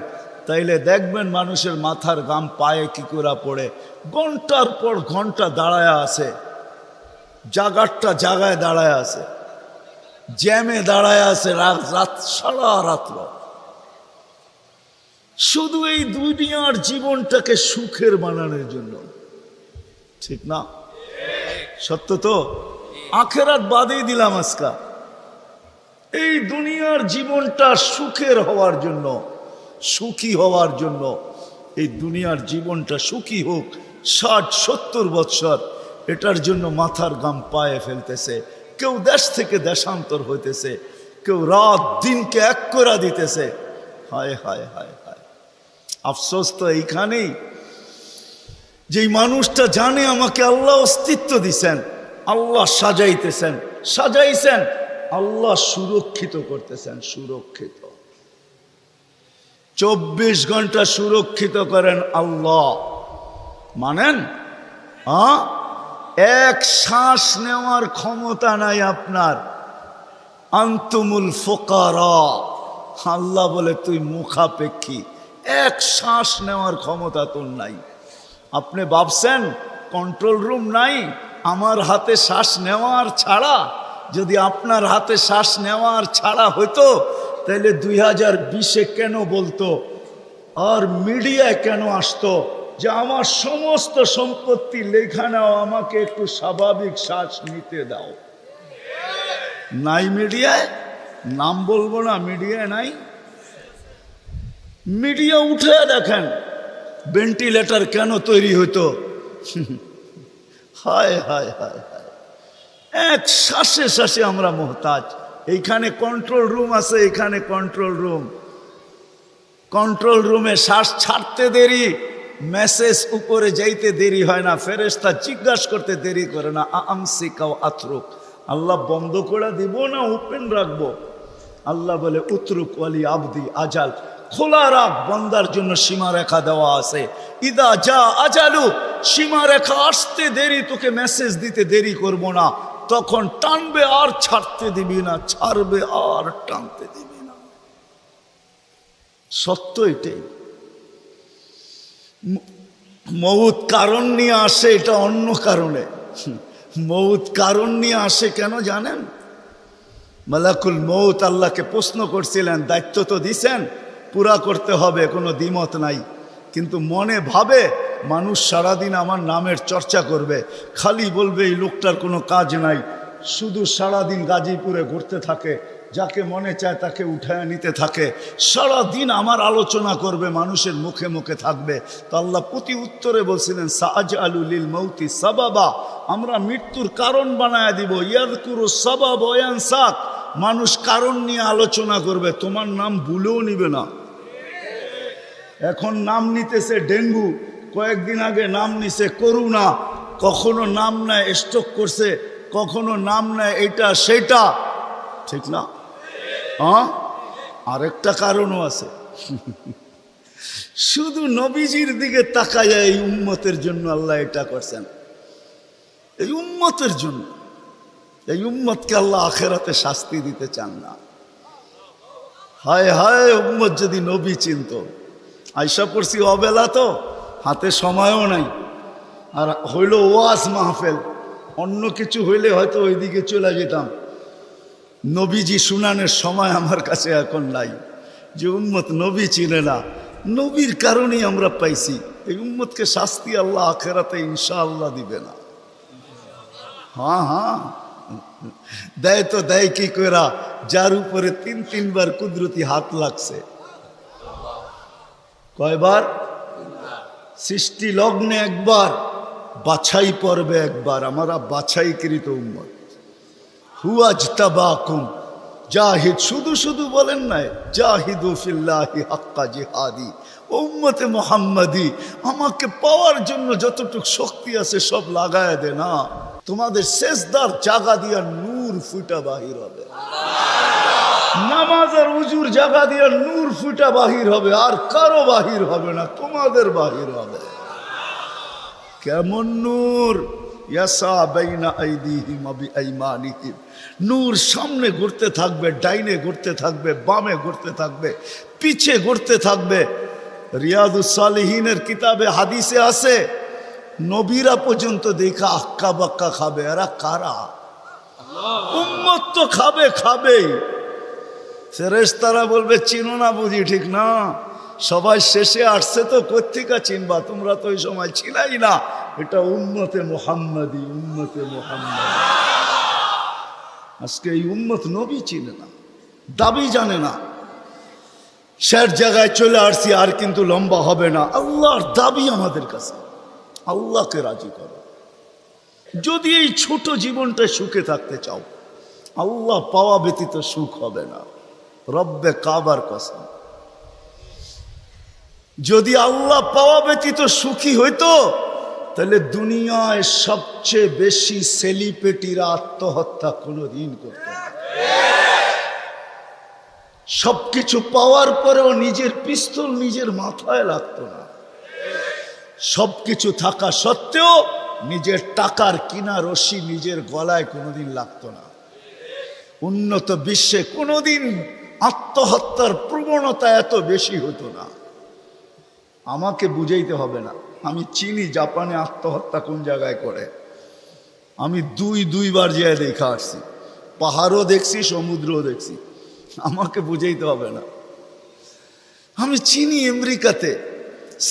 তাইলে দেখবেন মানুষের মাথার ঘাম পায়ে কি করে পড়ে। ঘন্টার পর ঘন্টা দাঁড়ায় আছে, জায়গায় দাঁড়ায় আছে, জ্যামে দাঁড়ায় আছে, রাত সারা রাত্র, শুধু এই দুনিয়ার জীবনটাকে সুখের বানানোর জন্য, ঠিক না? সত্য তো? আখেরাত বাদেই দিলাম আজকা, এই দুনিয়ার জীবনটা সুখের হওয়ার জন্য, সুখী হওয়ার জন্য, এই দুনিয়ার জীবনটা সুখী হোক 60-70 বৎসর, এটার জন্য মাথার ঘাম পায়ে ফেলতেছে। কেউ দেশ থেকে দেশান্তর হইতেছে, কেউ রাত দিনকে এক করে দিতেছে। হায় হায় হায় হায়, আফসোস তো এইখানেই, যেই মানুষটা জানে আমাকে আল্লাহ অস্তিত্ব দিছেন, আল্লাহ সাজাইছেন, আল্লাহ সুরক্ষিত করতেছেন, সুরক্ষিত 24 ঘন্টা সুরক্ষিত করেন আল্লাহ। মানেন? এক শ্বাস নেওয়ার ক্ষমতা নাই আপনার। আনতুমুল ফুকারা, আল্লাহ বলে তুই মুখাপেক্ষী, এক শ্বাস নেওয়ার ক্ষমতা তোর নাই। আপনি ভাবছেন কন্ট্রোল রুম নাই? আমার হাতে শ্বাস নেওয়ার ছাড়া, যদি আপনার হাতে শ্বাস নেওয়ার ছাড়া হইতো, তাহলে 2020-এ কেন বলতো আর মিডিয়ায় কেন আসতো যে আমার সমস্ত সম্পত্তি লেখা নাও, আমাকে একটু স্বাভাবিক শ্বাস নিতে দাও? নাই মিডিয়ায়, নাম বলবো না, মিডিয়ায় নাই। মিডিয়া উঠে দেখেন ভেন্টিলেটর কেন তৈরি হতো। হায় হায় হায় হায়, এক শ্বাসে শ্বাসে আমরা মোহতাজ। এইখানে কন্ট্রোল রুম আছে, এখানে কন্ট্রোল রুমে শ্বাস ছাড়তে দেরি, মেসেজ উপরে যাইতে দেরি হয় না, ফেরেশতা জিজ্ঞাসা করতে দেরি করে না। আমসিকাও আতরুক, আল্লাহ বন্ধ করে দিব না ওপেন রাখবো? আল্লাহ বলে উতরুক ওয়ালি আবদি আজাল, খোলা রাখ, বন্দার জন্য সীমারেখা দেওয়া আছে। ইদা যা আজালু, সীমারেখা আসতে দেরি, তোকে মেসেজ দিতে দেরি করব না, তখন টানবে আর ছাড়তে দিবি না, ছাড়বে আর টানতে দিবি না। সত্য এটাই। মউত কারণ নিয়ে আসে, এটা অন্য কারণে। মউত কারণ নিয়ে আসে কেন জানেন? মালাকুল মৌত আল্লাহকে প্রশ্ন করছিলেন, দায়িত্ব তো দিছেন, পুরা করতে হবে, কোনো দ্বিমত নাই। কিন্তু মনে ভাবে মানুষ সারাদিন আমার নামের চর্চা করবে, খালি বলবে এই লোকটার কোনো কাজ নাই, শুধু সারাদিন গাজীপুরে ঘুরতে থাকে, যাকে মনে চায় তাকে উঠায় নিতে থাকে, সারাদিন আমার আলোচনা করবে, মানুষের মুখে মুখে থাকবে। তো আল্লাহ প্রতি উত্তরে বলছিলেন, সাআজআলু লিল মাউতি সাবাবা, আমরা মৃত্যুর কারণ বানায় দিব। ইয়াযকুরু সাবাব ওয়া ইয়ানসাক, মানুষ কারণ নিয়ে আলোচনা করবে, তোমার নাম ভুলেও নিবে না। এখন নাম নিতেছে ডেঙ্গু, কয়েকদিন আগে নাম নিছে করোনা, কখনো নাম নেয় স্ট্রোক করছে, কখনো নাম নেয় এটা সেটা, ঠিক না? হ্যাঁ, আরেকটা কারণও আছে। শুধু নবীজির দিকে তাকায়, এই উম্মতের জন্য আল্লাহ এটা করছেন, এই উম্মতের জন্য। এই উম্মতকে আল্লাহ আখেরাতে শাস্তি দিতে চান না। হায় হায়, উম্মত যদি নবী চিনত। আয়সা পড়ছি অবেলা, তো হাতে সময়ও নাই, আর হইল ওয়াজ মাহফিল, অন্য কিছু হইলে হয়তো ওইদিকে চলে যেতাম। নবীজি শুনানের সময় আমার কাছে এখন নাই। যে উম্মত নবী চিনে না, নবীর কারণেই আমরা পাইছি। এই উম্মতকে শাস্তি আল্লাহ আখেরাতে ইনশাআল্লাহ দিবে না। হ্যাঁ হ্যাঁ, দেয় তো দেয় কি কইরা, যার উপরে 3-3 বার কুদরতি হাত লাগছে। কয়বার? সৃষ্টি লগ্নে একবার, বাছাই পর্বে একবার। আমরা বাছাইকৃত উম্মত। হুয়াজতাবাকুম জাহিদ, শুধু শুধু বলেন নাই, জাহিদু ফিল্লাহি হাক্কা জিহাদি। উম্মতে মুহাম্মাদি, আমাকে পাওয়ার জন্য যতটুকু শক্তি আছে সব লাগায় দে না। তোমাদের সেজদার জায়গা দিয়া নূর ফুটা বাহির হবে, নামাজ আর উজুর জায়গা দিয়া নূর ফুটা বাহির হবে, আর কারো বাহির হবে না, তোমাদের বাহির হবে। কেমন নূর? ইয়াসা বাইনা আইদিহিম ওয়া বিআইমানিহিম, নূর সামনে ঘুরতে থাকবে, ডাইনে ঘুরতে থাকবে, বামে ঘুরতে থাকবে, পিছে ঘুরতে থাকবে। রিয়াদুস সালিহিনের কিতাবে হাদিসে আছে, নবীরা পর্যন্ত দেখা আক্কা বাক্কা খাবে। এরা কারা? উম্মত তো খাবে, খাবেই। ফেরেশতারা বলবে চিনো না বুঝি, ঠিক না? সবাই শেষে আসছে, তো কোত্থেকে চিনবা, তোমরা তো ওই সময় ছিলাই না। এটা উম্মতে মুহাম্মাদি, উম্মতে মুহাম্মাদি। আজকে এই উম্মত নবী চিনে না, দাবি জানে না। শের জায়গায় চলে আসছি, আর কিন্তু লম্বা হবে না। আল্লাহর দাবি আমাদের কাছে, আল্লাহকে রাজি করো। যদি এই ছোট জীবনটা সুখে থাকতে চাও, আল্লাহ পাওয়া ব্যতীত সুখ হবে না। রব্বে কাবার কসম, যদি আল্লাহ পাওয়া ব্যতীত সুখী হইতো, তাহলে দুনিয়ায় সবচেয়ে বেশি সেলিব্রিটিরা আত্মহত্যা কোনোদিন করত না। সবকিছু পাওয়ার পরেও নিজের পিস্তল নিজের মাথায় লাগতো না। সবকিছু থাকা সত্ত্বেও নিজের টাকার কিনা রশি নিজের গলায় কোনোদিন লাগতো না। উন্নত বিশ্বে কোনোদিন আত্মহত্যার প্রবণতা এত বেশি হতো না। আমাকে বুঝাইতে হবে না, আমি চিনি জাপানে আত্মহত্যা কোন জায়গায় করে। আমি দুইবার যেয়ে দেখা আসছি, পাহাড়ও দেখছি, সমুদ্রও দেখছি। আমাকে বুঝাইতে হবে না, আমি চিনি আমেরিকাতে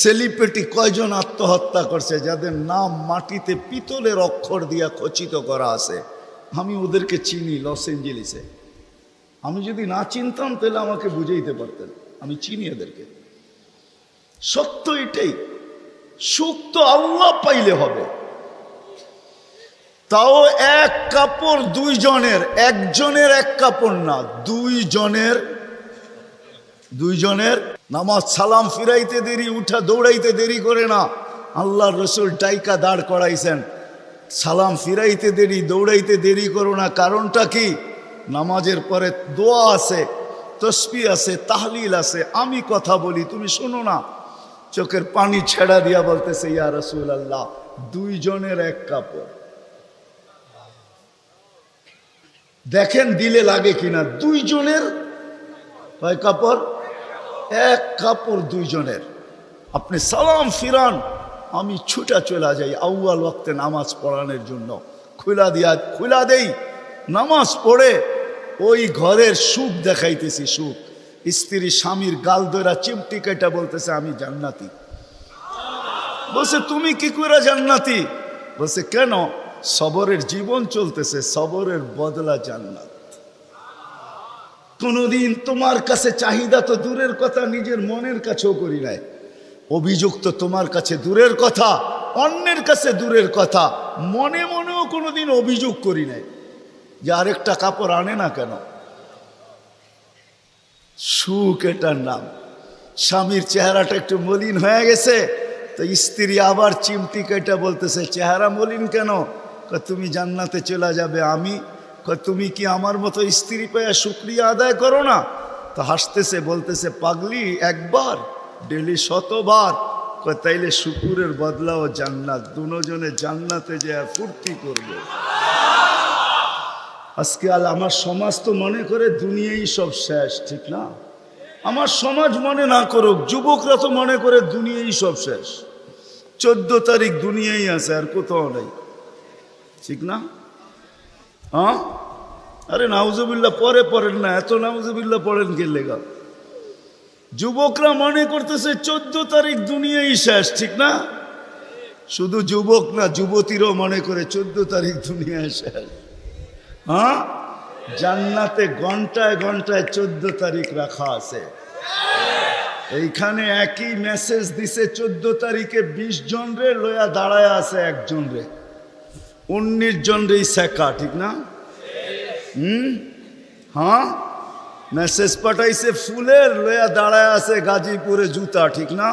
সেলিব্রিটি কয়জন আত্মহত্যা করছে, যাদের নাম মাটিতে পিতলের অক্ষর দিয়া খচিত করা আছে। আমি ওদেরকে চিনি লস এঞ্জেলিসে। আমি যদি না চিনতাম তাহলে আমাকে বুঝাইতে পারতেন, আমি চিনি এদেরকে। সত্য এটাই, সুখ তো আল্লাহ পাইলে হবে। তাও এক কাপড় দুইজনের, একজনের এক কাপড় না, দুইজনের। নামাজ সালাম ফিরাইতে দেরি, উঠা দৌড়াইতে দেরি করে না। আল্লাহর রসুল ডাইকা দাঁড় করাইছেন, সালাম ফিরাইতে দেরি, দৌড়াইতে দেরি করো না। কারণটা কি? নামাজের পরে দোয়া আছে, তসবিহ আছে, তাহলিল আছে। আমি কথা বলি, তুমি শোনো না। চোখের পানি ছেড়া দিয়া বলতেছে, ইয়া রাসূলুল্লাহ, দুইজনের এক কাপড়। দেখেন দিলে লাগে কিনা। দুইজনের কয় কাপড়? এক কাপড় দুইজনের। আপনি সালাম ফিরান, আমি ছুটা চলে যাই আউয়াল ওয়াক্তে নামাজ পড়ানোর জন্য। খুলা দেই, নামাজ পড়ে ওই ঘরের সুখ দেখাইতেছি, সুখ। স্ত্রী স্বামীর গাল ধরা চিমটি কেটে বলতেছে আমি জান্নাতি। বলছে তুমি কি করে জান্নাতি? বলছে কেন? সবরের জীবন চলতেছে, সবরের বদলা জান্নাত। কোনদিন তোমার কাছে চাহিদা তো দূরের কথা, নিজের মনের কাছেও করি নাই। অভিযোগ তো তোমার কাছে দূরের কথা, অন্যের কাছে দূরের কথা, মনে মনেও কোনোদিন অভিযোগ করি নাই যে আরেকটা কাপড় আনে না কেন। সুখ এটার নাম। স্বামীর চেহারাটা একটু মলিন হয়ে গেছে, তো স্ত্রী আবার চিমটি কেটে বলতেছে চেহারা মলিন কেন? তুমি জান্নাতে চলে যাবে। আমি তুমি কি আমার মতো স্ত্রী পেয়ে শুকরিয়া আদায় করো না? তো হাসতেছে, বলতেছে পাগলি, একবার ডেলি 100 বার। তাইলে শুকুরের বদলাও জান্নাত, দুজনে জান্নাতে যে ফুর্তি করবে। আজকে আমার সমাজ তো মনে করে দুনিয়াই সব শেষ, ঠিক না? আমার সমাজ মনে না করুক, যুবকরা তো মনে করে দুনিয়াই সব শেষ। 14 তারিখ দুনিয়াই আছে, আর কোথাও নেই, ঠিক না? হ্যাঁ, আরে নাউজুবিল্লাহ পরে পড়েন না, এত নাউজুবিল্লাহ পড়েন কে লেগা? যুবকরা মনে করতেছে 14 তারিখ দুনিয়াই শেষ, ঠিক না? শুধু যুবক না, যুবতীরাও মনে করে 14 তারিখ দুনিয়ায় শেষ। হ্যাঁ, জান্নাতে ঘন্টায় ঘন্টায় 14 তারিখ রাখা আছে। এইখানে একই মেসেজ দিছে 14 তারিখে 20 জন রে লয়া দাঁড়ায় আছে, একজন রে 19 জন রে শেখা, ঠিক না? হ্যাঁ, মেসেজ পাঠাইছে ফুলের, লয়া দাঁড়ায় আছে গাজীপুরে জুতা, ঠিক না?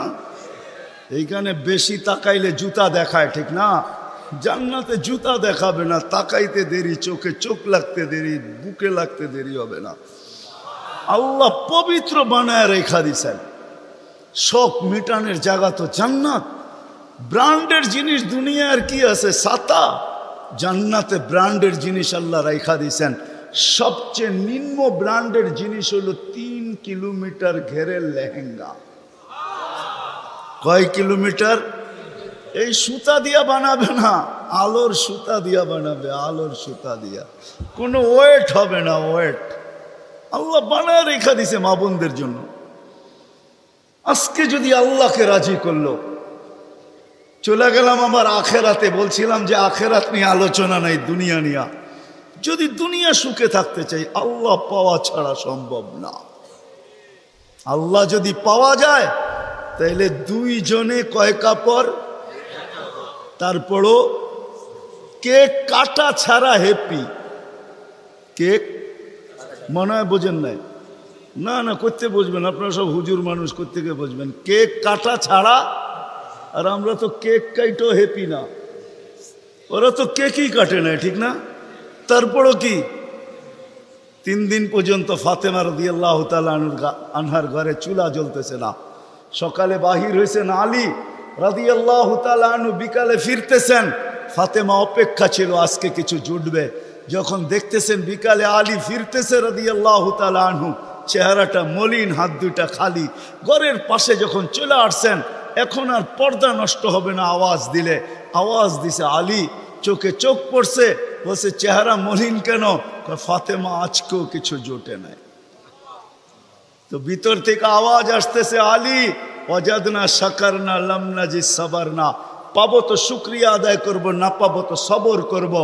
এইখানে বেশি তাকাইলে জুতা দেখায়, ঠিক না? জান্নাতে জুতা দেখাবে না, তাকাইতে দেরি, চোখে চোখ লাগতে দেরি, বুকে লাগতে দেরি হবে না। আল্লাহ পবিত্র বানায় রেখা দিছেন। শখ মিটানের জায়গা তো জান্নাত। ব্র্যান্ডের জিনিস দুনিয়ার কি আছে? ছাতা। জান্নাতে ব্র্যান্ডের জিনিস আল্লাহ রেখা দিছেন। সবচেয়ে নিম্ন ব্র্যান্ডের জিনিস হলো 3 কিলোমিটার ঘেরের লেহেঙ্গা। কয় কিলোমিটার? এই সুতা দিয়া বানাবে না, আলোর সুতা দিয়া বানাবে, আলোর সুতা দিয়া। কোনো ওয়েট হবে না, ওয়েট। আল্লাহ বানায় রেখা দিছে মা বোনদের জন্য। আজকে যদি আল্লাহকে রাজি করলো, চলে গেলাম আমার আখেরাতে। বলছিলাম যে আখেরাত নিয়ে আলোচনা নাই, দুনিয়া নিয়া। যদি দুনিয়া সুখে থাকতে চাই, আল্লাহ পাওয়া ছাড়া সম্ভব না। আল্লাহ যদি পাওয়া যায়, তাইলে 2 জনে কয় কাপড়? তারপরও কেক কাটা ছাড়া হ্যাপি। কেক মনে হয় বোঝেন নাই? না না, করতে বুঝবেন, আপনারা সব হুজুর মানুষ, কোত্থেকে বুঝবেন? কেক কাটা ছাড়া। আর আমরা তো কেক কাইটো হ্যাপি না, ওরা তো কেকই কাটে না, ঠিক না? তারপরও কি 3 দিন পর্যন্ত ফাতেমা রাদিয়াল্লাহু তাআলা আনহার ঘরে চুলা জ্বলতেছে না। সকালে বাহির হয়েছেন আলী রাদিয়াল্লাহু তাআলা আনহু, বিকালে ফিরতেছেন। ফাতেমা অপেক্ষা ছিল আজকে কিছু জুটবে। যখন দেখতেছেন বিকালে আলী ফিরতেছে রাদিয়াল্লাহু তাআলা আনহু, চেহারাটা মলিন, হাত দুইটা খালি। ঘরের পাশে যখন চলে আসছেন, এখন আর পর্দা নষ্ট হবে না আওয়াজ দিলে। আওয়াজ দিছে আলী, চোখে চোখ পড়ছে। বলছে চেহারা মলিন কেন? ফাতেমা আজকেও কিছু জোটে নাই। তো ভিতর থেকে আওয়াজ আসতেছে আলী ওয়াজাদনা শাকারনা লাম নাজি সাবারনা। পাবো তো শুকরিয়া আদায় করব, না পাবো তো সবর করব।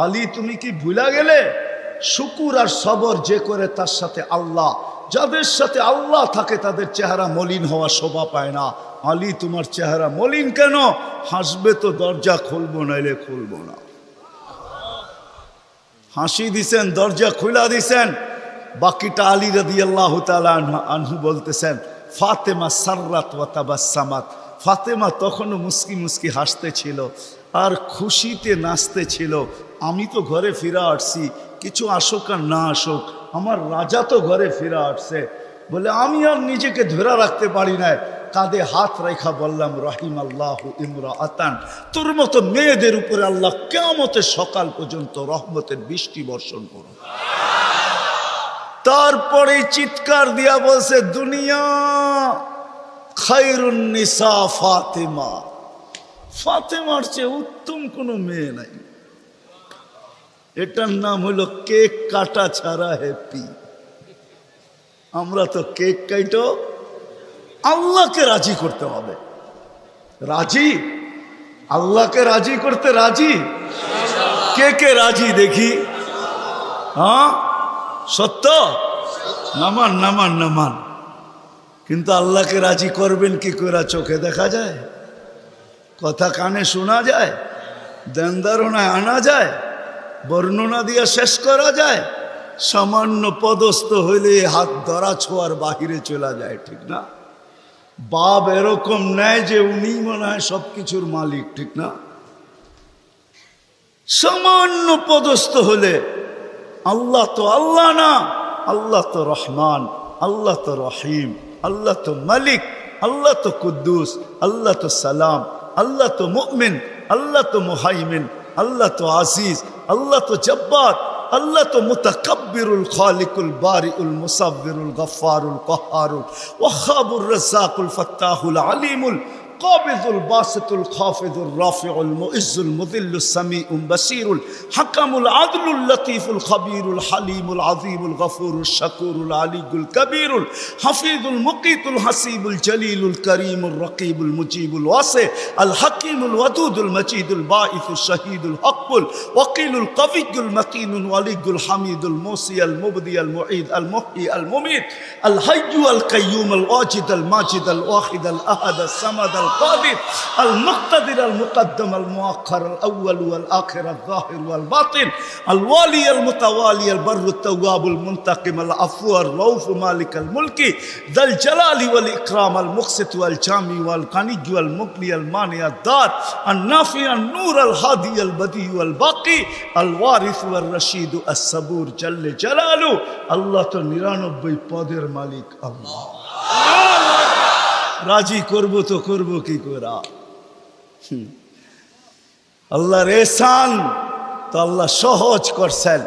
আলী তুমি কি ভুলা গেলে? শুকুর আর সবর যে করে তার সাথে আল্লাহ। যাদের সাথে আল্লাহ থাকে তাদের চেহারা মলিন হওয়া শোভা পায় না। আলী তোমার চেহারা মলিন কেন? হাসবে তো দরজা খুলবো, নাইলে খুলবো না। হাসি দিছেন, দরজা খুলা দিছেন। বাকিটা আলী রাদিয়াল্লাহু তাআলা আনহু বলতেছেন ফাতেমা সাররাত ওয়া তাবাসসামাত। ফাতেমা তখনও মুস্কি মুস্কি হাসতে ছিল আর খুশিতে নাচতে ছিল। আমি তো ঘরে ফিরে আসছি, কিছু আসুক আর না আসুক, আমার রাজা তো ঘরে ফিরে আসছে। বলে আমি আর নিজেকে ধরে রাখতে পারি না, কাঁধে হাত রেখা বললাম রাহিমাল্লাহু ইমরাআতান। তোর মতো মেয়েদের উপরে আল্লাহ কিয়ামতের সকাল পর্যন্ত রহমতের বৃষ্টি বর্ষণ করুন। তারপরে চিৎকার দিয়া বলছে দুনিয়া খায়রুন নিসা ফাতেমা। ফাতেমার চেয়ে উত্তম কোনো মেয়ে নাই। এটার নাম হলো কেক কাটা ছাড়া হ্যাপি। আমরা তো কেক কাটো, আল্লাহকে রাজি করতে হবে। রাজি? আল্লাহকে রাজি করতে রাজি? কে কে রাজি দেখি? হ্যাঁ সত্য? নামান নামান নামান। কিন্তু আল্লাহকে রাজি করবেন কি করে? চোখে দেখা যায়? কথা কানে শোনা যায়? দেন ধারণায় আনা যায়? বর্ণনা দিয়ে শেষ করা যায়? সামান্য পদস্থ হইলে হাত ধরা ছোঁয়ার বাহিরে চলে যায়, ঠিক না? বাপ এরকম নেয় যে উনি মনে হয় সবকিছুর মালিক, ঠিক না? সামান্য পদস্থ হলে আল্লাহ তো আল্লাহ না, আল্লাহ তো রহমান, আল্লাহ তো রহিম, আল্লাহ তো মালিক, আল্লাহ তো কুদ্দুস, আল্লাহ তো সালাম, আল্লাহ তো মুমিন, আল্লাহ তো মুহাইমিন, আল্লাহ তো আজিজ, আল্লাহ তো জব্বার, আল্লাহ তো মুতাকাব্বিরুল খালিকুল বারিউল মুসাব্বিরুল গফফারুল কহ্হারুল ওয়াহ্হাবুর রাজ্জাকুল ফাত্তাহুল আলিমুল কাবিদুল বাসিতুল খাফিদুর রাফিউল মুইজ্জুল মুযিল্লুস সামিউল বাসীরুল হাকামুল আদলুল লতীফুল খবীরুল হালিমুল আযীমুল গফুরুশ শাকুরুল আলিয়ুল কবীরুল হাফিজুল মুকীতুল হাসিবুল জলিলুল করিমুর রকিবুল মুজিবুল ওয়াসি আল হাকিমুল ওয়াদুদুল মজিদুল বাঈসুশ শাহীদুল হকুল ওয়াকিলুল কবিয়ুল মতিনুল ওয়ালিয়ুল হামিদুল মুসি আল মুবদি আল মুঈদ আল মুহয়ি আল মুমীত আল হাইয়্যু আল কাইয়্যুম আল ওয়াজিদ আল মাজিদ আল ওয়াহিদ আল আহাদ আল সামাদ আল القادر المقتدر المقدم المؤخر الأول والآخر الظاهر والباطن الوالي المتوالي البر التواب المنتقم العفو الرؤوف مالك الملك ذا الجلال والإكرام المقسط والجامع والغني والمغني المانع الدار النافع النور الهادي البديع والباقي الوارث والرشيد الصبور جل جلاله الله তো 99 পদের মালিক আল্লাহ। রাজি করব তো করব কি করে? আল্লাহর এহসান তো আল্লাহ সহজ করছেন।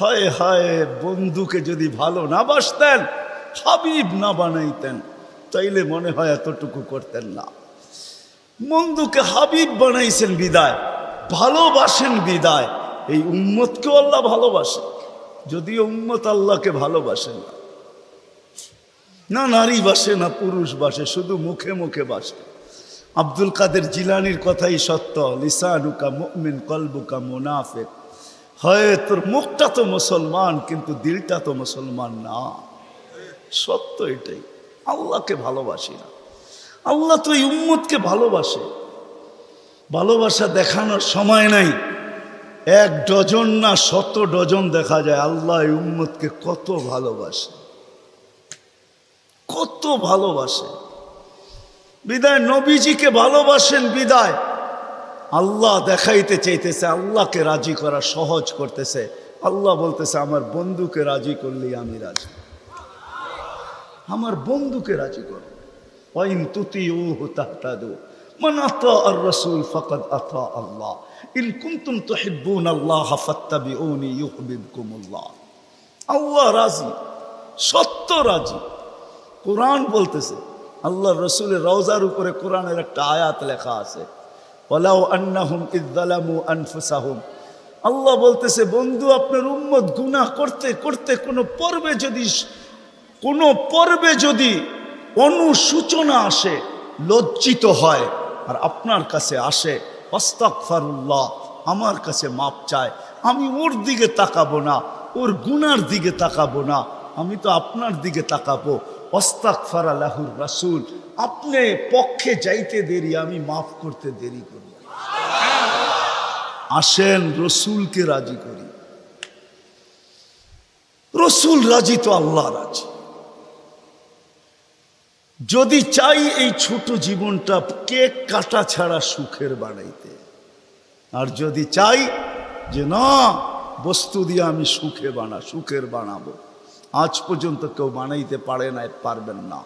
হায় হায়, বন্ধুকে যদি ভালো না বাসতেন, হাবিব না বানাইতেন, তাইলে মনে হয় এতটুকু করতেন না। বন্ধুকে হাবিব বানাইছেন বিদায়, ভালোবাসেন বিদায়, এই উম্মতকেও আল্লাহ ভালোবাসে। যদিও উম্মত আল্লাহকে ভালোবাসেন না, না নারী বাসে না পুরুষ বাসে, শুধু মুখে মুখে বাসে। আব্দুল কাদের জিলানির কথাই সত্য, লিসানুকা মুমিন কলবুকা মুনাফিক। হয় তোর মুখটা তো মুসলমান কিন্তু দিলটা তো মুসলমান না। সত্য এটাই। আল্লাহকে ভালোবাসি না, আল্লাহ তো এই উম্মতকে ভালোবাসে। ভালোবাসা দেখানোর সময় নাই, 1 ডজন না 100 ডজন দেখা যায় আল্লাহ এই উম্মতকে কত ভালোবাসে, কত ভালোবাসে। বিদায় নবীজিকে ভালোবাসেন বিদায় আল্লাহ দেখাইতে চাইতেছে, আল্লাহকে রাজি করা সহজ করতেছে। আল্লাহ বলতেছে আমার বন্ধুকে রাজি করলেই আমি রাজি, আমার বন্ধুকে রাজি করো। ওয়াইন তুতিউহু তাহতাদু মান আতাআর রাসূল ফাকাদ আতা আল্লাহ ইন কুনতুম তুহিব্বুনাল্লাহ ফাত্তাবিউনি ইউহিব্বুকুমুল্লাহ। আল্লাহ রাজি, সত্য রাজি। কোরআন বলতেছে, আল্লাহ রসুলের রওজার উপরে কোরআনের একটা আয়াত লেখা আছে, ওয়ালাউ আন্নাহুম ইয যালামু আনফুসাহুম। আল্লাহ বলতেছে বন্ধু আপনার উম্মত গুনাহ করতে করতে কোনো পর্বে যদি অনুসূচনা আসে, লজ্জিত হয় আর আপনার কাছে আসে, আস্তাগফিরুল্লাহ, আমার কাছে মাপ চায়, আমি ওর দিকে তাকাবো না, ওর গুনার দিকে তাকাবো না, আমি তো আপনার দিকে তাকাবো। আস্তাগফারা লাহুর রাসূল, আপনি পক্ষে যাইতে দেরি, আমি মাফ করতে দেরি করি। আসেন রসুলকে রাজি করি। রসুল রাজি তো আল্লাহ রাজি। যদি চাই এই ছোট জীবনটা কেক কাটা ছাড়া সুখের বানাইতে, আর যদি চাই যে না বস্তু দিয়ে আমি সুখের বানাবো, আজ পর্যন্ত কেউ বানাইতে পারে না, পারবেন না।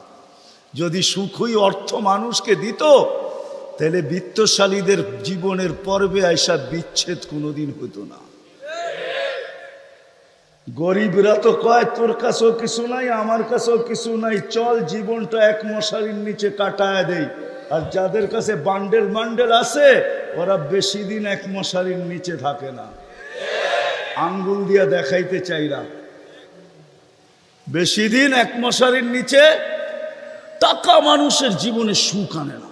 যদি সুখই অর্থ মানুষকে দিত, তাহলে বিত্তশালীদের জীবনের পর্বে আইসা বিচ্ছেদ কোনোদিন হতো না। গরিবরা তো কয় তোর কাছেও কিছু নাই, আমার কাছেও কিছু নাই, চল জীবনটা এক মশারির নিচে কাটায় দেই। আর যাদের কাছে বান্ডেল বান্ডেল আছে, ওরা বেশি দিন এক মশারির নিচে থাকে না। আঙ্গুল দিয়া দেখাইতে চাইরা বেশি দিন এক মশারির নিচে টাকা মানুষের জীবনে সুখ আনে না।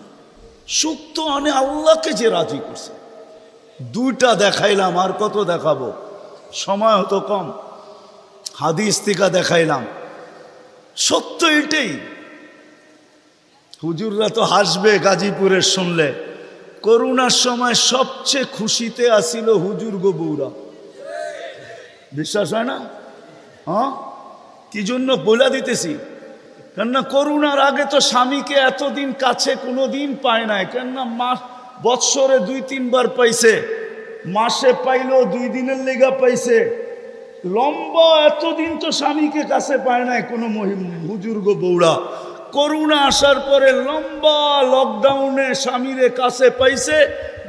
সুখ তো আনে আল্লাহকে যে রাজি করছে। দুইটা দেখাইলাম, আর কত দেখাবো, সময় হতো কম। হাদিস থেকে দেখাইলাম, সত্য এটাই। হুজুররা তো হাসবে গাজীপুরের শুনলে। করোনার সময় সবচেয়ে খুশিতে আসিল হুজুর গো বউরা, বিশ্বাস হয় না? হ্যাঁ, কি জন্য বলে দিতেছি, কেননা করোনার আগে তো স্বামীকে এতদিন কাছে কোনো দিন পায় নাই। কেননা মাস বৎসরে 2-3 বার পাইছে, মাসে পাইলো 2 দিনের লেগা পাইছে। লম্বা এতদিন তো স্বামীকে কাছে পায় নাই কোনো হুজুর গো বউরা। করোনা আসার পরে লম্বা লকডাউনে স্বামীরে কাছে পাইছে,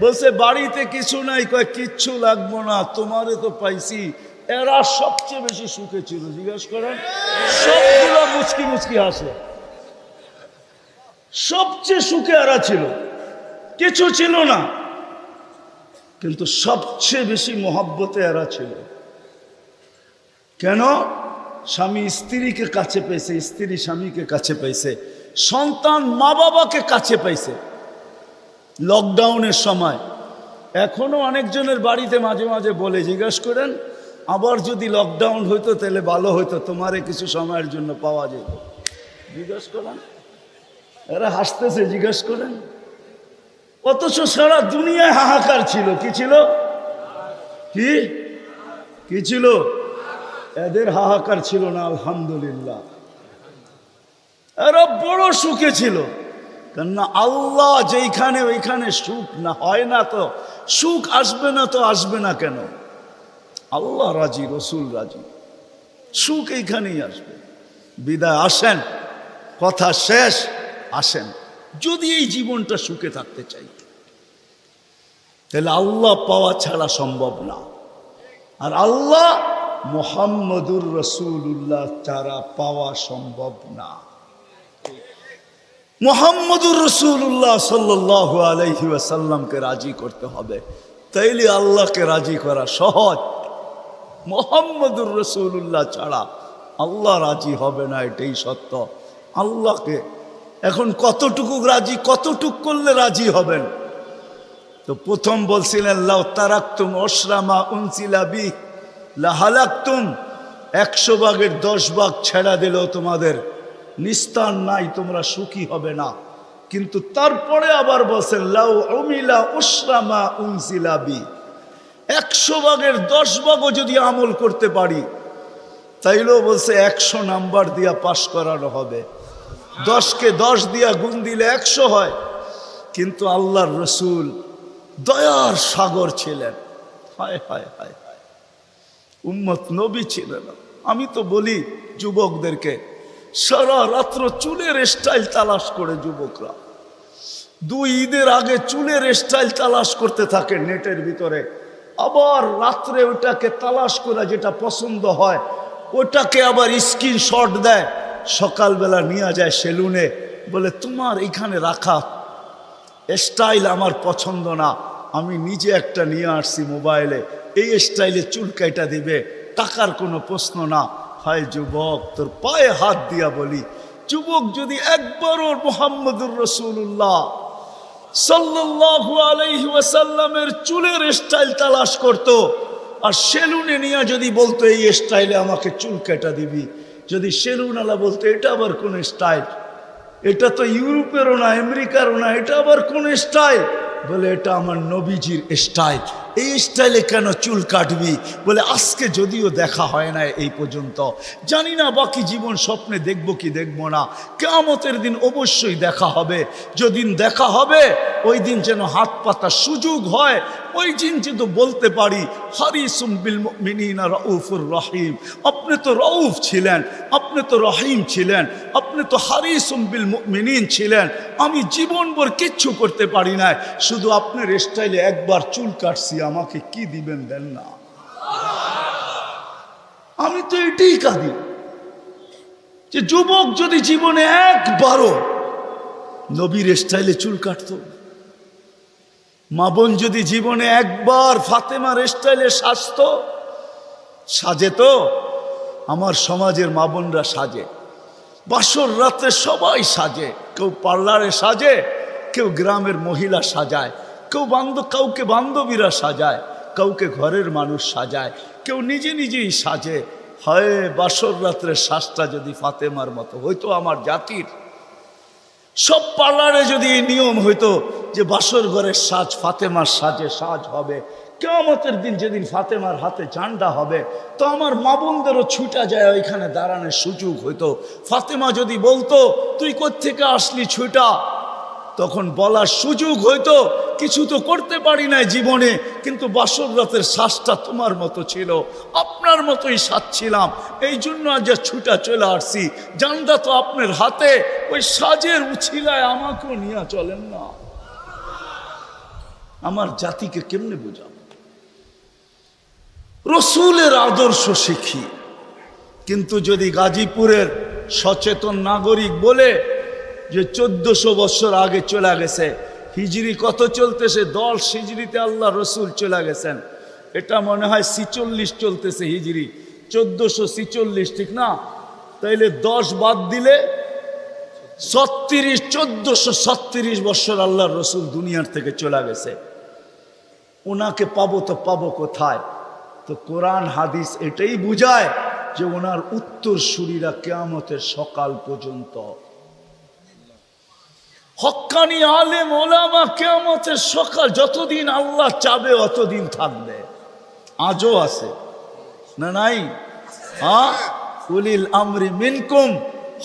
বলছে বাড়িতে কিছু নাই, কয় কিচ্ছু লাগবো না, তোমারে তো পাইছি। এরা সবচেয়ে বেশি সুখে ছিল, জিজ্ঞেস করেন। সবগুলো মুচকি মুচকি হাসে, সবচেয়ে সুখে এরা ছিল, কিছু ছিল না, কিন্তু সবচেয়ে বেশি মহব্বতে এরা ছিল। কেন? স্বামী স্ত্রীকে কাছে পেয়েছে, স্ত্রী স্বামীকে কাছে পাইছে, সন্তান মা বাবাকে কাছে পাইছে লকডাউনের সময়। এখনো অনেকজনের বাড়িতে মাঝে মাঝে বলে, জিজ্ঞেস করেন আবার যদি লকডাউন হইতো তাহলে ভালো হইতো, তোমারে কিছু সময়ের জন্য পাওয়া যেত। জিজ্ঞেস করেন, এরা হাসতেছে, জিজ্ঞেস করেন। অথচ সারা দুনিয়ায় হাহাকার ছিল। কি ছিল? কি ছিল? এদের হাহাকার ছিল না, আলহামদুলিল্লাহ। এরা বড় সুখে ছিল, কেননা আল্লাহ যেইখানে ওইখানে সুখ না হয় না, তো সুখ আসবে না, তো আসবে না কেন? আল্লাহ রাজি, রসুল রাজি, সুখ এইখানেই আসবে। বিদায় আসেন, কথা শেষ, আসেন। যদি এই জীবনটা সুখে থাকতে চাই, তাহলে আল্লাহ পাওয়া ছাড়া সম্ভব না। আর আল্লাহ মুহাম্মদুর রাসূলুল্লাহ ছাড়া পাওয়া সম্ভব না। মুহাম্মদুর রাসূলুল্লাহ সাল্লাল্লাহু আলাইহি ওয়াসাল্লামকে রাজি করতে হবে, তাইলে আল্লাহকে রাজি করা সহজ। মুহাম্মদুর রাসূলুল্লাহ ছাড়া আল্লাহ রাজি হবে না, এটাই সত্য। আল্লাহকে এখন কতটুকু রাজি, কতটুকু করলে রাজি হবেন? তো প্রথম বলছিলেন, লাউ তারাকতুম আশরামা উনসিলা বি লাহালাকতুম, 100 ভাগের 10 ভাগ ছেড়া দিলেও তোমাদের নিস্তার নাই, তোমরা সুখী হবে না। কিন্তু তারপরে আবার বলছেন, লাউ উমিলা উশরামা উনসিলা বি, 100 ভাগের 10 ভাগও যদি আমল করতে পারি, তাইলেও বলছে 100 নাম্বার দিয়া পাশ করানো হবে। 10কে 10 দিয়া গুণ দিলে 100 হয়। কিন্তু আল্লাহর রসুল দয়ার সাগর ছিলেন। হায় হায় হায় হায়, উম্মত নবী ছিলেন। আমি তো বলি যুবকদেরকে, সারা রাত্র চুলের স্টাইল তালাশ করে যুবকরা 2 ঈদের আগে চুলের স্টাইল তালাশ করতে থাকে নেটের ভিতরে, আবার রাত্রে ওটাকে তালাশ করে যেটা পছন্দ হয় ওটাকে আবার স্ক্রিনশট দেয়, সকালবেলা নিয়ে যায় সেলুনে, বলে তোমার এখানে রাখা স্টাইল আমার পছন্দ না, আমি নিজে একটা নিয়ে আসছি মোবাইলে, এই স্টাইলে চুল কাটা দিবে, টাকার কোনো প্রশ্ন না। হায় যুবক, তোর পায়ে হাত দিয়া বলি, যুবক যদি একবারও মুহাম্মদুর রাসূলুল্লাহ সাল্লাল্লাহু আলাইহি ওয়াসাল্লামের চুলের স্টাইল তালাশ করতো, আর সেলুনে নিয়ে যদি বলতো এই স্টাইলে আমাকে চুল কাটা দিবি, যদি সেলুনওয়ালা বলতো এটা আবার কোন স্টাইল, এটা তো ইউরোপেরও না আমেরিকারও না, এটা আবার কোন স্টাইল, বলে এটা আমার নবীজির স্টাইল, এই স্টাইলে কেন চুল কাটবি? বলে আজকে যদিও দেখা হয় না এই পর্যন্ত, জানি না বাকি জীবন স্বপ্নে দেখবো কি দেখবো না, কিয়ামতের দিন অবশ্যই দেখা হবে। যেদিন দেখা হবে ওই দিন যেন হাত পাতার সুযোগ হয়, ওই দিন যেন বলতে পারি হারিসুম বিল মুমিনিনা রাউফুর রহিম। আপনি তো রউফ ছিলেন, আপনি তো রহিম ছিলেন, আপনি তো হারিসুম বিল মুমিনিন ছিলেন। আমি জীবনভর কিচ্ছু করতে পারি না, শুধু আপনার স্টাইলে একবার চুল কাটছি, আমাকে কি দিবেন দেন না। আমি তো এটাই কাঁদি যে যুবক যদি জীবনে একবারও নবীর স্টাইলে চুল কাটতো, মা বোন যদি জীবনে একবার ফাতেমার স্টাইলে সাজতো, সাজে তো, আমার সমাজের মা বোনরা সাজে, বাসর রাতে সবাই সাজে, কেউ পার্লারে সাজে, কেউ গ্রামের মহিলা সাজায়, কেউ কাউকে বান্ধবীরা সাজায়, কাউকে ঘরের মানুষ সাজায়, কেউ নিজে নিজেই সাজে। হয় বাসর রাত্রের সাজটা যদি ফাতেমার মতো হইতো আমার জাতির, সব পার্লারে যদি এই নিয়ম হইতো যে বাসর ঘরের সাজ ফাতেমার সাজে সাজ হবে, কিয়ামতের দিন যেদিন ফাতেমার হাতে ঝান্ডা হবে, তো আমার মা বোনদেরও ছুটা যায় ওইখানে দাঁড়ানোর সুযোগ হইতো। ফাতেমা যদি বলতো তুই কোত্থেকে আসলি ছুটা, তখন বলার সুযোগ হইতো কিছু তো করতে পারি না জীবনে, কিন্তু বাসর রাতের শ্বাসটা তোমার মতো ছিল, আপনার মতোই সাজছিলাম, এই জন্য আজ ছুটা চলে আসছি, জানটা তো আপনার হাতে, ওই সাজের উছিলায় আমাকেও নিয়ে চলেন না। আমার জাতিকে কেমনে বোঝাবো? রসুলের আদর্শ শিখি, কিন্তু যদি গাজীপুরের সচেতন নাগরিক বলে যে 1400 বছর আগে চলে গেছে, হিজরি কত চলতেছে? 10 হিজরিতে আল্লাহ রসুল চলে গেছেন, এটা মনে হয় 46 চলতেছে হিজরি, 1446, ঠিক না? তাইলে 10 বাদ দিলে 36, 1436 বছর আল্লাহ রসুল দুনিয়ার থেকে চলে গেছে। ওনাকে পাবো তো পাবো কোথায়? তো কোরআন হাদিস এটাই বুঝায় যে ওনার উত্তরসূরিরা কিয়ামতের সকাল পর্যন্ত, হক্কানি আলেম ওলামা কিয়ামতের সকাল, যতদিন আল্লাহ চাবে অতদিন থাকবে। আজও আছে না নাই? হ্যাঁ, উলিল আমরি মিনকুম,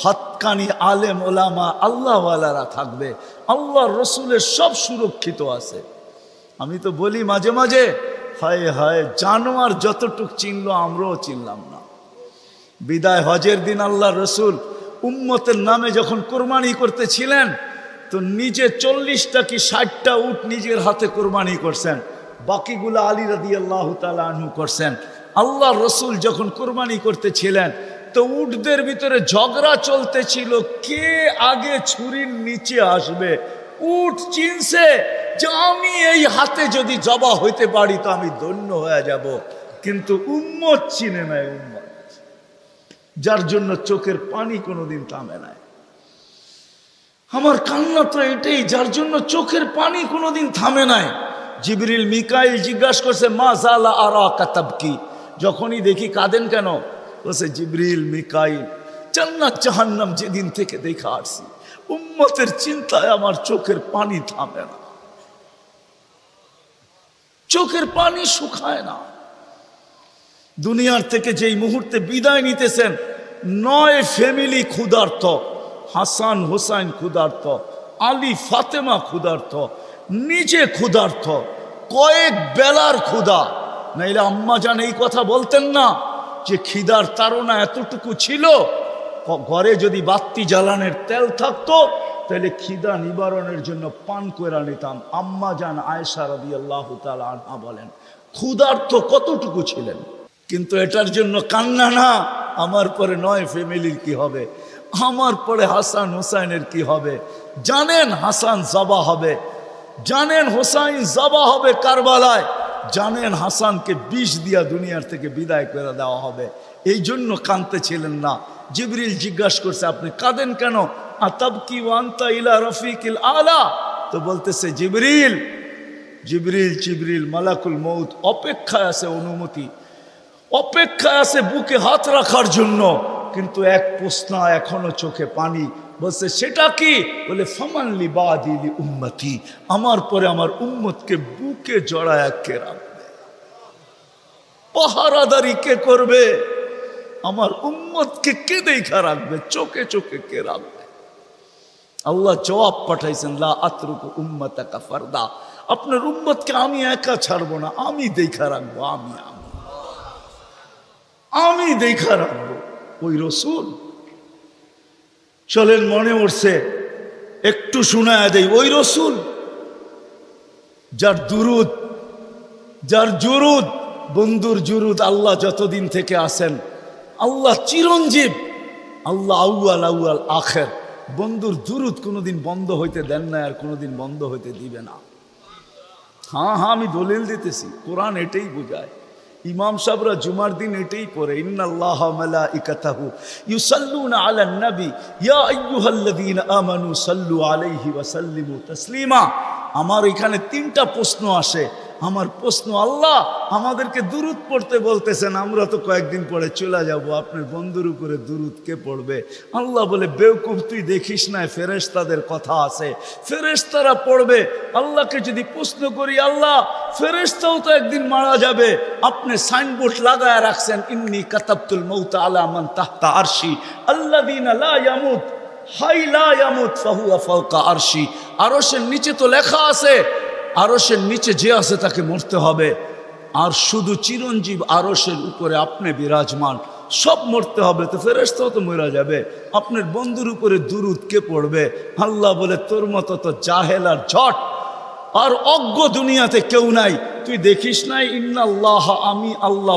হক্কানি আলেম ওলামা আল্লাহওয়ালারা থাকবে, আল্লাহ রসুলের সব সুরক্ষিত আছে। আমি তো বলি মাঝে মাঝে, হায় হায়, জানোয়ার যতটুক চিনলো আমরাও চিনলাম না। বিদায় হজের দিন আল্লাহ রসুল উম্মতের নামে যখন কোরবানি করতেছিলেন, তো নিজে 40টা কি 60টা উট নিজের হাতে কোরবানি করছেন, বাকিগুলো আলী রাদিয়াল্লাহু তাআলা আনহু করছেন। আল্লাহ রসুল যখন কোরবানি করতেছিলেন, তো উটদের ভিতরে ঝগড়া চলতেছিল কে আগে ছুরির নিচে আসবে। উট চিনছে যে আমি এই হাতে যদি জবা হইতে পারি তো আমি ধন্য হয়ে যাব, কিন্তু উম্মত চিনে নাই, উম্মত যার জন্য চোখের পানি কোনোদিন থামে নাই। আমার কান্না তো এটাই, যার জন্য চোখের পানি কোনোদিন থামে নাই। জিবরিল মিকাইল জিজ্ঞাসা করছে মা জালা আরাকা তাবকি, যখনই দেখি কাঁদেন কেন? বলছে জিবরিল মিকাইল, জান্নাত জাহান্নাম যেদিন থেকে দেখা আসছি, উম্মতের চিন্তায় আমার চোখের পানি থামে না, চোখের পানি শুকায় না। দুনিয়ার থেকে যেই মুহূর্তে বিদায় নিতেছেন, 9 ফ্যামিলি ক্ষুধার্ত, হাসান হোসাইন ক্ষুধার্ত, আলী ফাতেমা ক্ষুধার্ত, নিজে ক্ষুধার্ত, কয়েক বেলার ক্ষুধা। নাইলে আম্মা জান এই কথা বলতেন না যে খিদার তাড়না এতটুকু ছিল, ঘরে যদি বাতি জ্বালানোর তেল থাকতো তাহলে খিদা নিবারণের জন্য পান করে নিতাম। আম্মা জান আয়েশা রাদিয়াল্লাহু তাআলা আনহা বলেন ক্ষুধার্ত কতটুকু ছিলেন। কিন্তু এটার জন্য কান্না না, আমার পরে 9 ফ্যামিলির কি হবে, আমার পরে হাসান হুসাইনের কি হবে। জানেন হাসান জবা হবে, জানেন হুসাইন জবা হবে কারবালায়, জানেন হাসানকে বিষ দিয়া দুনিয়ার থেকে বিদায় করে দেওয়া হবে, এই জন্য কাঁদতেছিলেন না। জিবরিল জিজ্ঞাসা করছে আপনি কাঁদেন কেন? আতাবকি ওয়া আনতা ইলা রফিকিল আলা, তো বলতেছে জিবরিল জিবরিল জিবরিল মালাকুল মউত অপেক্ষায় আছে, অনুমতি অপেক্ষায় আছে বুকে হাত রাখার জন্য, কিন্তু এক প্রশ্ন এখনো চোখে পানি। বলছে সেটা কি? বলে ফামান লি বাদি লি উম্মতি, আমার পরে আমার উম্মতকে বুকে জড়ায় কে রাখবে, পাহারাদারি কে করবে, আমার উম্মতকে কে দেখা রাখবে, চোখে চোখে কে রাখবে। আল্লাহ জবাব পাঠাইছেন লা আতরুকু উম্মাতাকা ফারদা, আপনার উম্মতকে আমি একা ছাড়বো না, আমি দেখা রাখবো, আমি দেখা রাখবো। ওই রসুল চলেন, মনে উঠছে একটু শোনায় দেই, ওই রসুল যার দুরুদ, যার জুরুদ, বন্ধুর জুরুদ আল্লাহ যতদিন থেকে আসেন, আল্লাহ চিরঞ্জীব, আল্লাহ আউয়াল আউয়াল আখের, বন্ধুর দুরুদ কোনোদিন বন্ধ হইতে দেন না, আর কোনোদিন বন্ধ হইতে দিবে না। হ্যাঁ হ্যাঁ, আমি দলিল দিতেছি, কোরআন এটাই বোঝায়। ইমাম সাহেবরা জুমার দিন এটাই পড়ে, ইন্নাল্লাহা মালাইকাতাহু ইউসাল্লুনা আলান নবী ইয়া আইয়ুহাল্লাযীনা আমানু সাল্লু আলাইহি ওয়া সাল্লিমু তাসলিমা। আমার এখানে 3টা প্রশ্ন আসে। আমার প্রশ্ন, আল্লাহ আমাদেরকে দুরুদ পড়তে বলতেছেন, আমরা তো কয়েকদিন পরে চলে যাব, আপনার বন্ধুর উপরে দুরুদ কে পড়বে? আল্লাহ বলে, বেওকুফ, তুই দেখিস না ফেরেশতাদের কথা আছে, ফেরেশতারা পড়বে। আল্লাহকে যদি প্রশ্ন করি, আল্লাহ ফেরেশতাও তো একদিন মারা যাবে, আপনি সাইনবোর্ড লাগায় রাখছেন, ইন্নী কাতাবতুল মাউতা আলা মান তাহতা আরশি আল্লাযীনা লা ইয়ামুত হাই লা ইয়ামুত ফাহুয়া ফাওকা আরশি। আরশের নিচে তো লেখা আছে, আরশের নিচে যে আছে তাকে মরতে হবে, আর শুধু চিরঞ্জীব আরশের উপরে আপনি বিরাজমান, সব মরতে হবে, তো ফেরেশতাও তো মরা যাবে, আপনার বন্ধুর উপরে দুরুদ কে পড়বে? আল্লাহ বলে, তোর মতো তো জাহেল আর ঝট আর অজ্ঞ দুনিয়াতে কেউ নাই, তুই দেখিস নাই ইন্নাল্লাহ, আমি আল্লাহ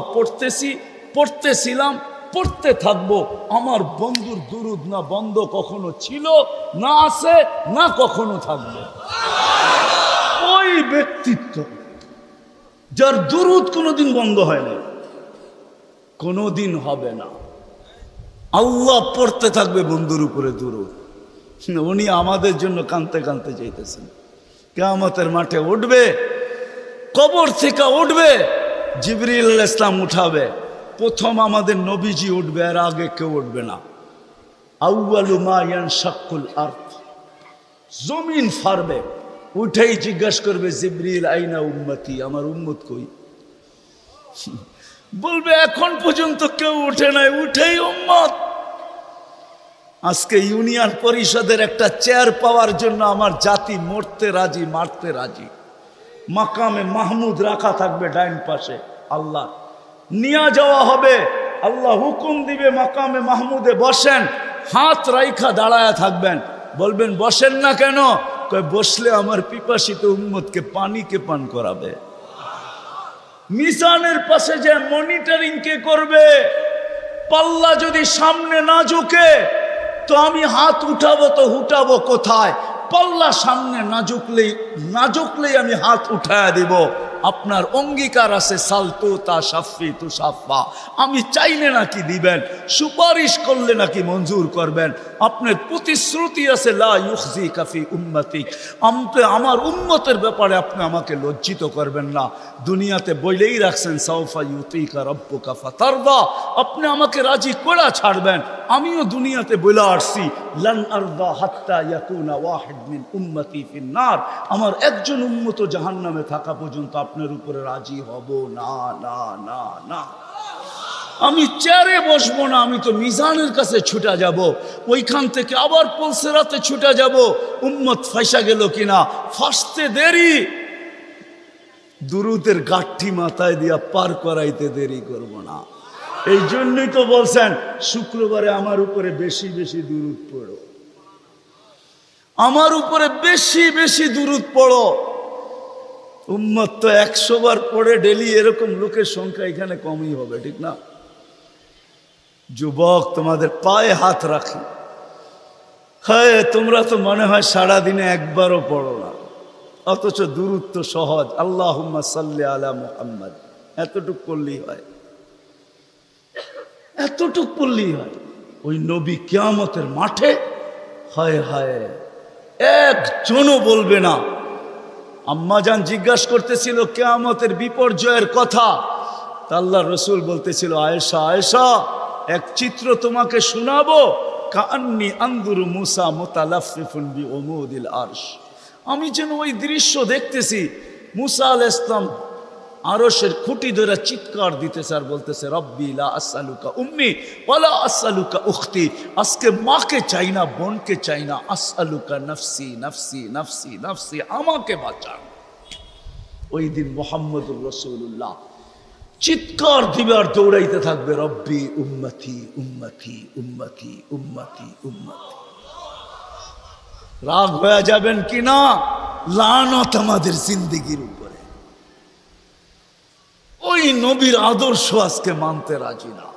পড়তেছিলাম, পড়তে থাকবো। আমার বন্ধুর দুরুদ না বন্ধ কখনো ছিল, না আছে, না কখনো থাকবে। ওই ব্যক্তিত্ব যার দুরুদ কোনোদিন বন্ধ হয় না, কোনোদিন হবে না, আল্লাহ পড়তে থাকবে বন্ধুর উপরে দুরুদ। উনি আমাদের জন্য কাঁদতে কাঁদতে চাইতেছেন। কিয়ামতের মাঠে উঠবে, কবর থেকে উঠবে, জিবরিল আলাইহিস সালাম উঠাবে, প্রথম আমাদের নবীজি উঠবে, আর আগে কেউ উঠবে না। আউয়ালু মা ইয়ানশাক্কুল আরদ, জমিন ফাড়বে, উঠেই জিজ্ঞাসা করবে, জিবরিল আইনা উম্মতি, আমার উম্মত কই? বলবে, এখন পর্যন্ত কেউ উঠে নাই, উঠেই উম্মত। আজকে ইউনিয়ন পরিষদের একটা চেয়ার পাওয়ার জন্য আমার জাতি মরতে রাজি, মারতে রাজি। মাকামে মাহমুদ রাখা থাকবে ডাইন পাশে, আল্লাহ নিয়ে যাওয়া হবে, আল্লাহ হুকুম দিবে মাকামে মাহমুদে বসেন, হাত রাইখা দাঁড়ায়া থাকবেন, বলবেন বসেন না কেন? বসলে আমার পিপাসিত উম্মতকে পানি কে পান করাবে। মিজানের পাশে যে মনিটরিং কে করবে? পাল্লা যদি সামনে না ঝুঁকে তো আমি হাত উঠাবো, তো উঠাবো কোথায়? পাল্লা সামনে না ঝুঁকলেই আমি হাত উঠায়া দিব। আপনার অঙ্গীকার আছে, সালতু তা সাফি তু সাফা, আমি চাইলে নাকি দিবেন, সুপারিশ করলে নাকি মঞ্জুর করবেন। আপনার প্রতিশ্রুতি আছে, লা ইউখজিকা ফি উম্মতি, আমার উম্মতের ব্যাপারে আপনি আমাকে লজ্জিত করবেন না। দুনিয়াতে বইলেই রাখছেন, সাউফা ইউতিকা রাব্বুকা ফাতারদা, আপনি আমাকে রাজি করে ছাড়বেন। আমিও দুনিয়াতে বলে আসছি, লান আরদা হাত্তা ইয়াকুনা ওয়াহিদ মিন উম্মতি ফিন নার, আমার একজন উম্মত জাহান্নামে থাকা পর্যন্ত আপনার উপরে রাজি হব না, না, না, না। আমি চেয়ারে বসবো না, আমি তো মিজানের কাছে ছুটা যাব, ওইখান থেকে আবার পুলসেরাতে ছুটা যাব, উম্মত ফাঁসা গেল কিনা, ফাঁসতে দেরি, দুরুদের গাঠি মাথায় দিয়া পার করাইতে দেরি করব না। এই জন্যই তো বলছেন, শুক্রবারে আমার উপরে বেশি বেশি দুরুদ পড়ো, আমার উপরে বেশি বেশি দুরুদ পড়ো। উম্মত তো 100 বার পড়ে ডেলি, এরকম লোকের সংখ্যা এখানে কমই হবে, ঠিক না? যুবক, তোমাদের পায়ে হাত রাখি, হ্যাঁ, তোমরা তো মনে হয় সারাদিনে একবারও পড়ো না, অথচ দুরুদ তো সহজ, আল্লাহুম্মা সাল্লি আলা মুহাম্মাদ, এতটুক করলেই হয়, এতটুক করলেই হয়। ওই নবী কিয়ামতের মাঠে, হায় হায়, একজনও বলবে না। আম্মাজান জিজ্ঞাসা করতেছিল কিয়ামতের বিপর্যয়ের কথা, তা আল্লাহ রসুল বলতেছিল, আয়েশা, আয়েশা, এক চিত্র তোমাকে শোনাবো, কান্নি আনদুরু মুসা মুতালাফফিফুন বিউমুদিল আরশ, আমি যেন ওই দৃশ্য দেখতেছি, মুসা আলাইহিস সালাম আরশের খুঁটি ধরে চিৎকার দিতেছে আর বলতেছে, রব্বি লা আসআলুকা উম্মি ওয়ালা আসআলুকা উখতি, আজকে মাকে চাই না, বোনকে চাই না, আসআলুকা নফসি নফসি নফসি নফসি, আমাকে বাঁচান। ওই দিন মুহাম্মদুর রাসূলুল্লাহ চিৎকার দিবে আর দৌড়াইতে থাকবে, রব্বি উম্মতি উম্মতি উম্মতি উম্মতি উম্মতি। রাগ হয়ে যাবেন কিনা? লানত আমাদের জিন্দেগির উপরে। ওই নবীর আদর্শ আজকে মানতে রাজি না,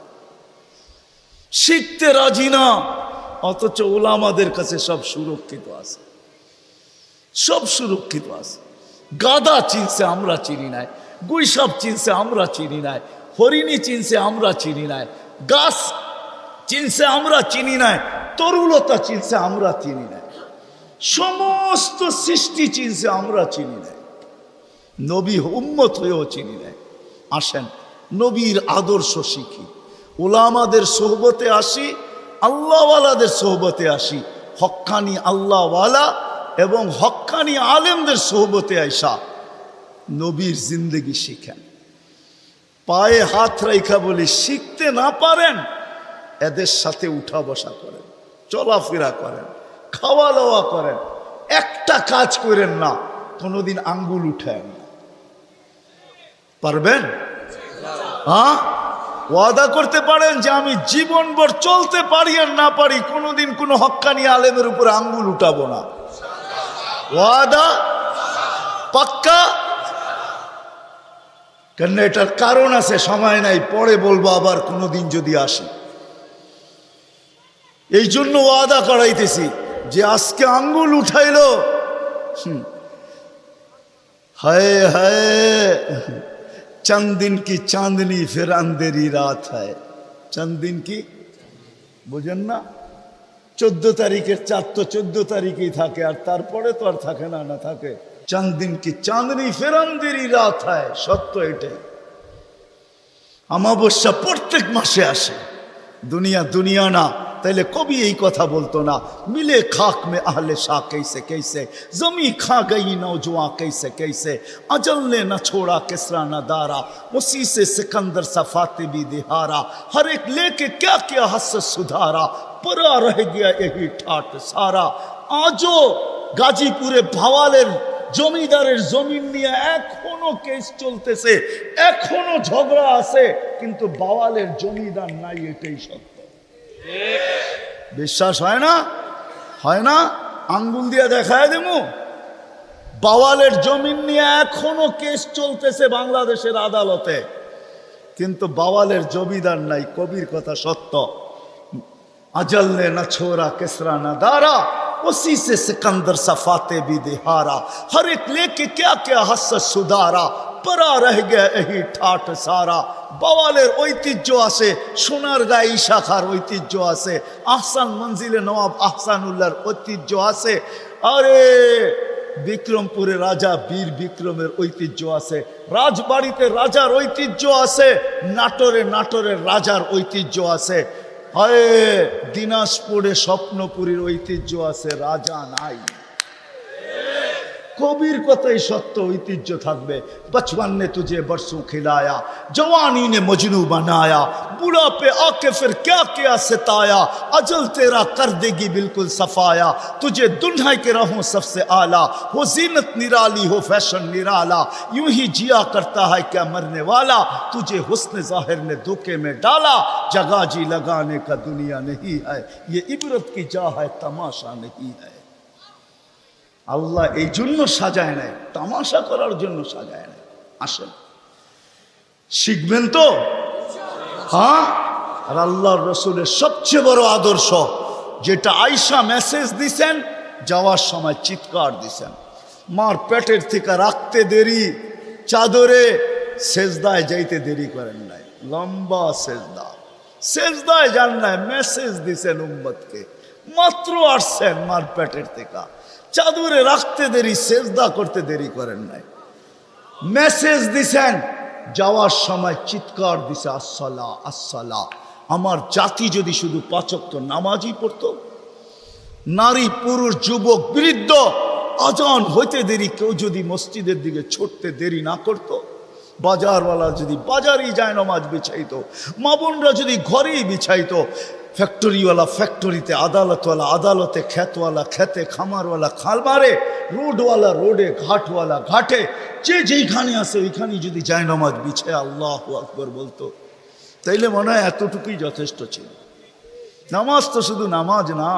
শিখতে রাজি না, অথচ ওলামাদের কাছে সব সুরক্ষিত আছে, সব সুরক্ষিত আছে। গাদা চিনছে, আমরা চিনি নাই, গুইসাপ চিনছে, আমরা চিনি নাই, হরিণী চিনছে, আমরা চিনি নাই। গাছ চিনছে, আমরা চিনি নাই। তরুলতা চিনছে, আমরা চিনি নাই। সমস্ত সৃষ্টি চিনছে, আমরা চিনি নাই। নবী উম্মত হয়েও চিনি নাই। আসেন নবীর আদর্শ শিখি, ওলামাদের সোহবতে আসি, আল্লাহওয়ালাদের সোহবতে আসি, হক্কানি আল্লাহওয়ালা এবং হক্কানি আলেমদের সোহবতে আইসা নবীর জিন্দগি শিখেন। পায়ে হাত রেখা বলি, শিখতে না পারেন এদের সাথে উঠা বসা করেন, চলাফেরা করেন, খাওয়া দাওয়া করেন, একটা কাজ করেন না কোনোদিন আঙ্গুল উঠায় না। পারবেন? হ্যাঁ, ওয়াদা করতে পারেন যে আমি জীবনভর চলতে পারি আর না পারি কোনোদিন কোনো হক্কানি আলেমের উপরে আঙ্গুল উঠাবো না। ওয়াদা পাক্কা? কেন এটার কারণ আছে, সময় নাই, পরে বলবো আবার কোনোদিন যদি আসি। এই জন্য ওয়াদা করাইতেছি যে আজকে আঙ্গুল উঠাইলো, হায় হায় चंद दिन की चांदनी फिर अंधेरी रात है। चंद दिन की বুঝেন না? 14 তারিখের চাঁদ তো 14 তারিখেই থাকে, আর তারপরে তো আর থাকে না, না থাকে। चंद दिन की चांदनी फिर अंधेरी रात है, সত্য এটাই। অমাবস্যা প্রত্যেক মাসে আসে। দুনিয়া দুনিয়া না, তাইলে কবি এই কথা বলতো না, মিলে খাক মে আহলে শাহ कैसे कैसे, जमी खा गई नौजवां कैसे कैसे, अजल ने न छोड़ा किसरा न दारा, उसी से सिकंदर सफाते भी दिहारा, हर एक लेके क्या क्या हस सुधारा, परा रह गया यही ठाट सारा। आजो গাজীপুরে ভাওয়ালের জমিদারের জমিন নিয়ে এখনো কেস চলতেছে, এখনো ঝগড়া আছে, কিন্তু ভাওয়ালের জমিদার নাই, এটাই সত্য। বিশ্বাস হয় না? হয় না? আঙ্গুল দিয়ে দেখায় দেবো। বাওয়ালের জমিন নিয়ে এখনো কেস চলতেছে বাংলাদেশের আদালতে, কিন্তু বাওয়ালের জমিদার নাই, কবির কথা সত্য। अजल ने न छोड़ा किसरा न दारा, उसी से सिकंदर सफाते भी दिहारा, हर एक लेके क्या क्या हस सुधारा, परा रह गया यही ठाट सारा। বাওয়ালের ঐতিহ্য আছে, সোনারগাঁই শাখার ঐতিহ্য আছে, আহসান মঞ্জিলে নওয়াব আহসানুল্লাহর ঐতিহ্য আছে, আরে বিক্রমপুরে রাজা বীর বিক্রমের ঐতিহ্য আছে, রাজবাড়িতে রাজার ঐতিহ্য আছে, নাটোরের রাজার ঐতিহ্য আছে, হায় দিনাজপুরে স্বপ্নপুরীর ঐতিহ্য আছে, রাজা নাই। কবির কথাই সত্য, ঐতিহ্য থাকবে। बचपन ने तुझे बरसों खिलाया, जवानी ने मजनू बनाया, बुढ़ापे आके फिर क्या क्या सताया, अजल तेरा कर देगी बिल्कुल सफाया, तुझे दुल्हा के रहूं सबसे आला, हो जीनत निराली हो फैशन निराला, यूं ही जिया करता है क्या मरने वाला, तुझे हुस्न जाहिर ने धोखे में डाला, जगह जी लगाने का दुनिया नहीं है, ये इबरत की जा है तमाशा नहीं है। আল্লাহ এই জন্য সাজায় নাই, তামাশা করার জন্য সাজায় নাই। আসেন শিখবেন তো? হ্যাঁ। আর আল্লাহর রসুলের সবচেয়ে বড় আদর্শ যেটা আয়েশা মেসেজ দিছেন, যাওয়ার সময় চিৎকার দিছেন, মার পেটের থেকে রাখতে দেরি, চাদরে সেজদায় যাইতে দেরি করেন নাই, লম্বা সেজদায় যান নাই, মেসেজ দিছেন উম্মতকে। মাত্র আসছেন মার পেটের থেকে, চাদরে রাখতে দেরি, সেজদা করতে দেরি করেন নাই, মেসেজ দিছেন। যাওয়ার সময় চিৎকার দিছে, আসসালা আসসালা। আমার জাতি যদি শুধু 5 ওয়াক্ত নামাজই পড়তো, নারী পুরুষ যুবক বৃদ্ধ, আজান হইতে দেরি কেউ যদি মসজিদের দিকে ছুটতে দেরি না করতো, বাজারওয়ালা যদি বাজারেই যায় নামাজ বিছাইতো, মা বোনরা যদি ঘরেই বিছাইতো, ফ্যাক্টরিওয়ালা ফ্যাক্টরিতে, আদালতওয়ালা আদালতে, খেতওয়ালা খেতে, খামারওয়ালা খামারে, রোডওয়ালা রোডে, ঘাটওয়ালা ঘাটে, যে যেইখানে আছে ওইখানেই যদি যায় নামাজ বিছায় আল্লাহু আকবার বলতো, তাইলে মনে হয় এতটুকুই যথেষ্ট ছিল। নামাজ তো শুধু নামাজ না।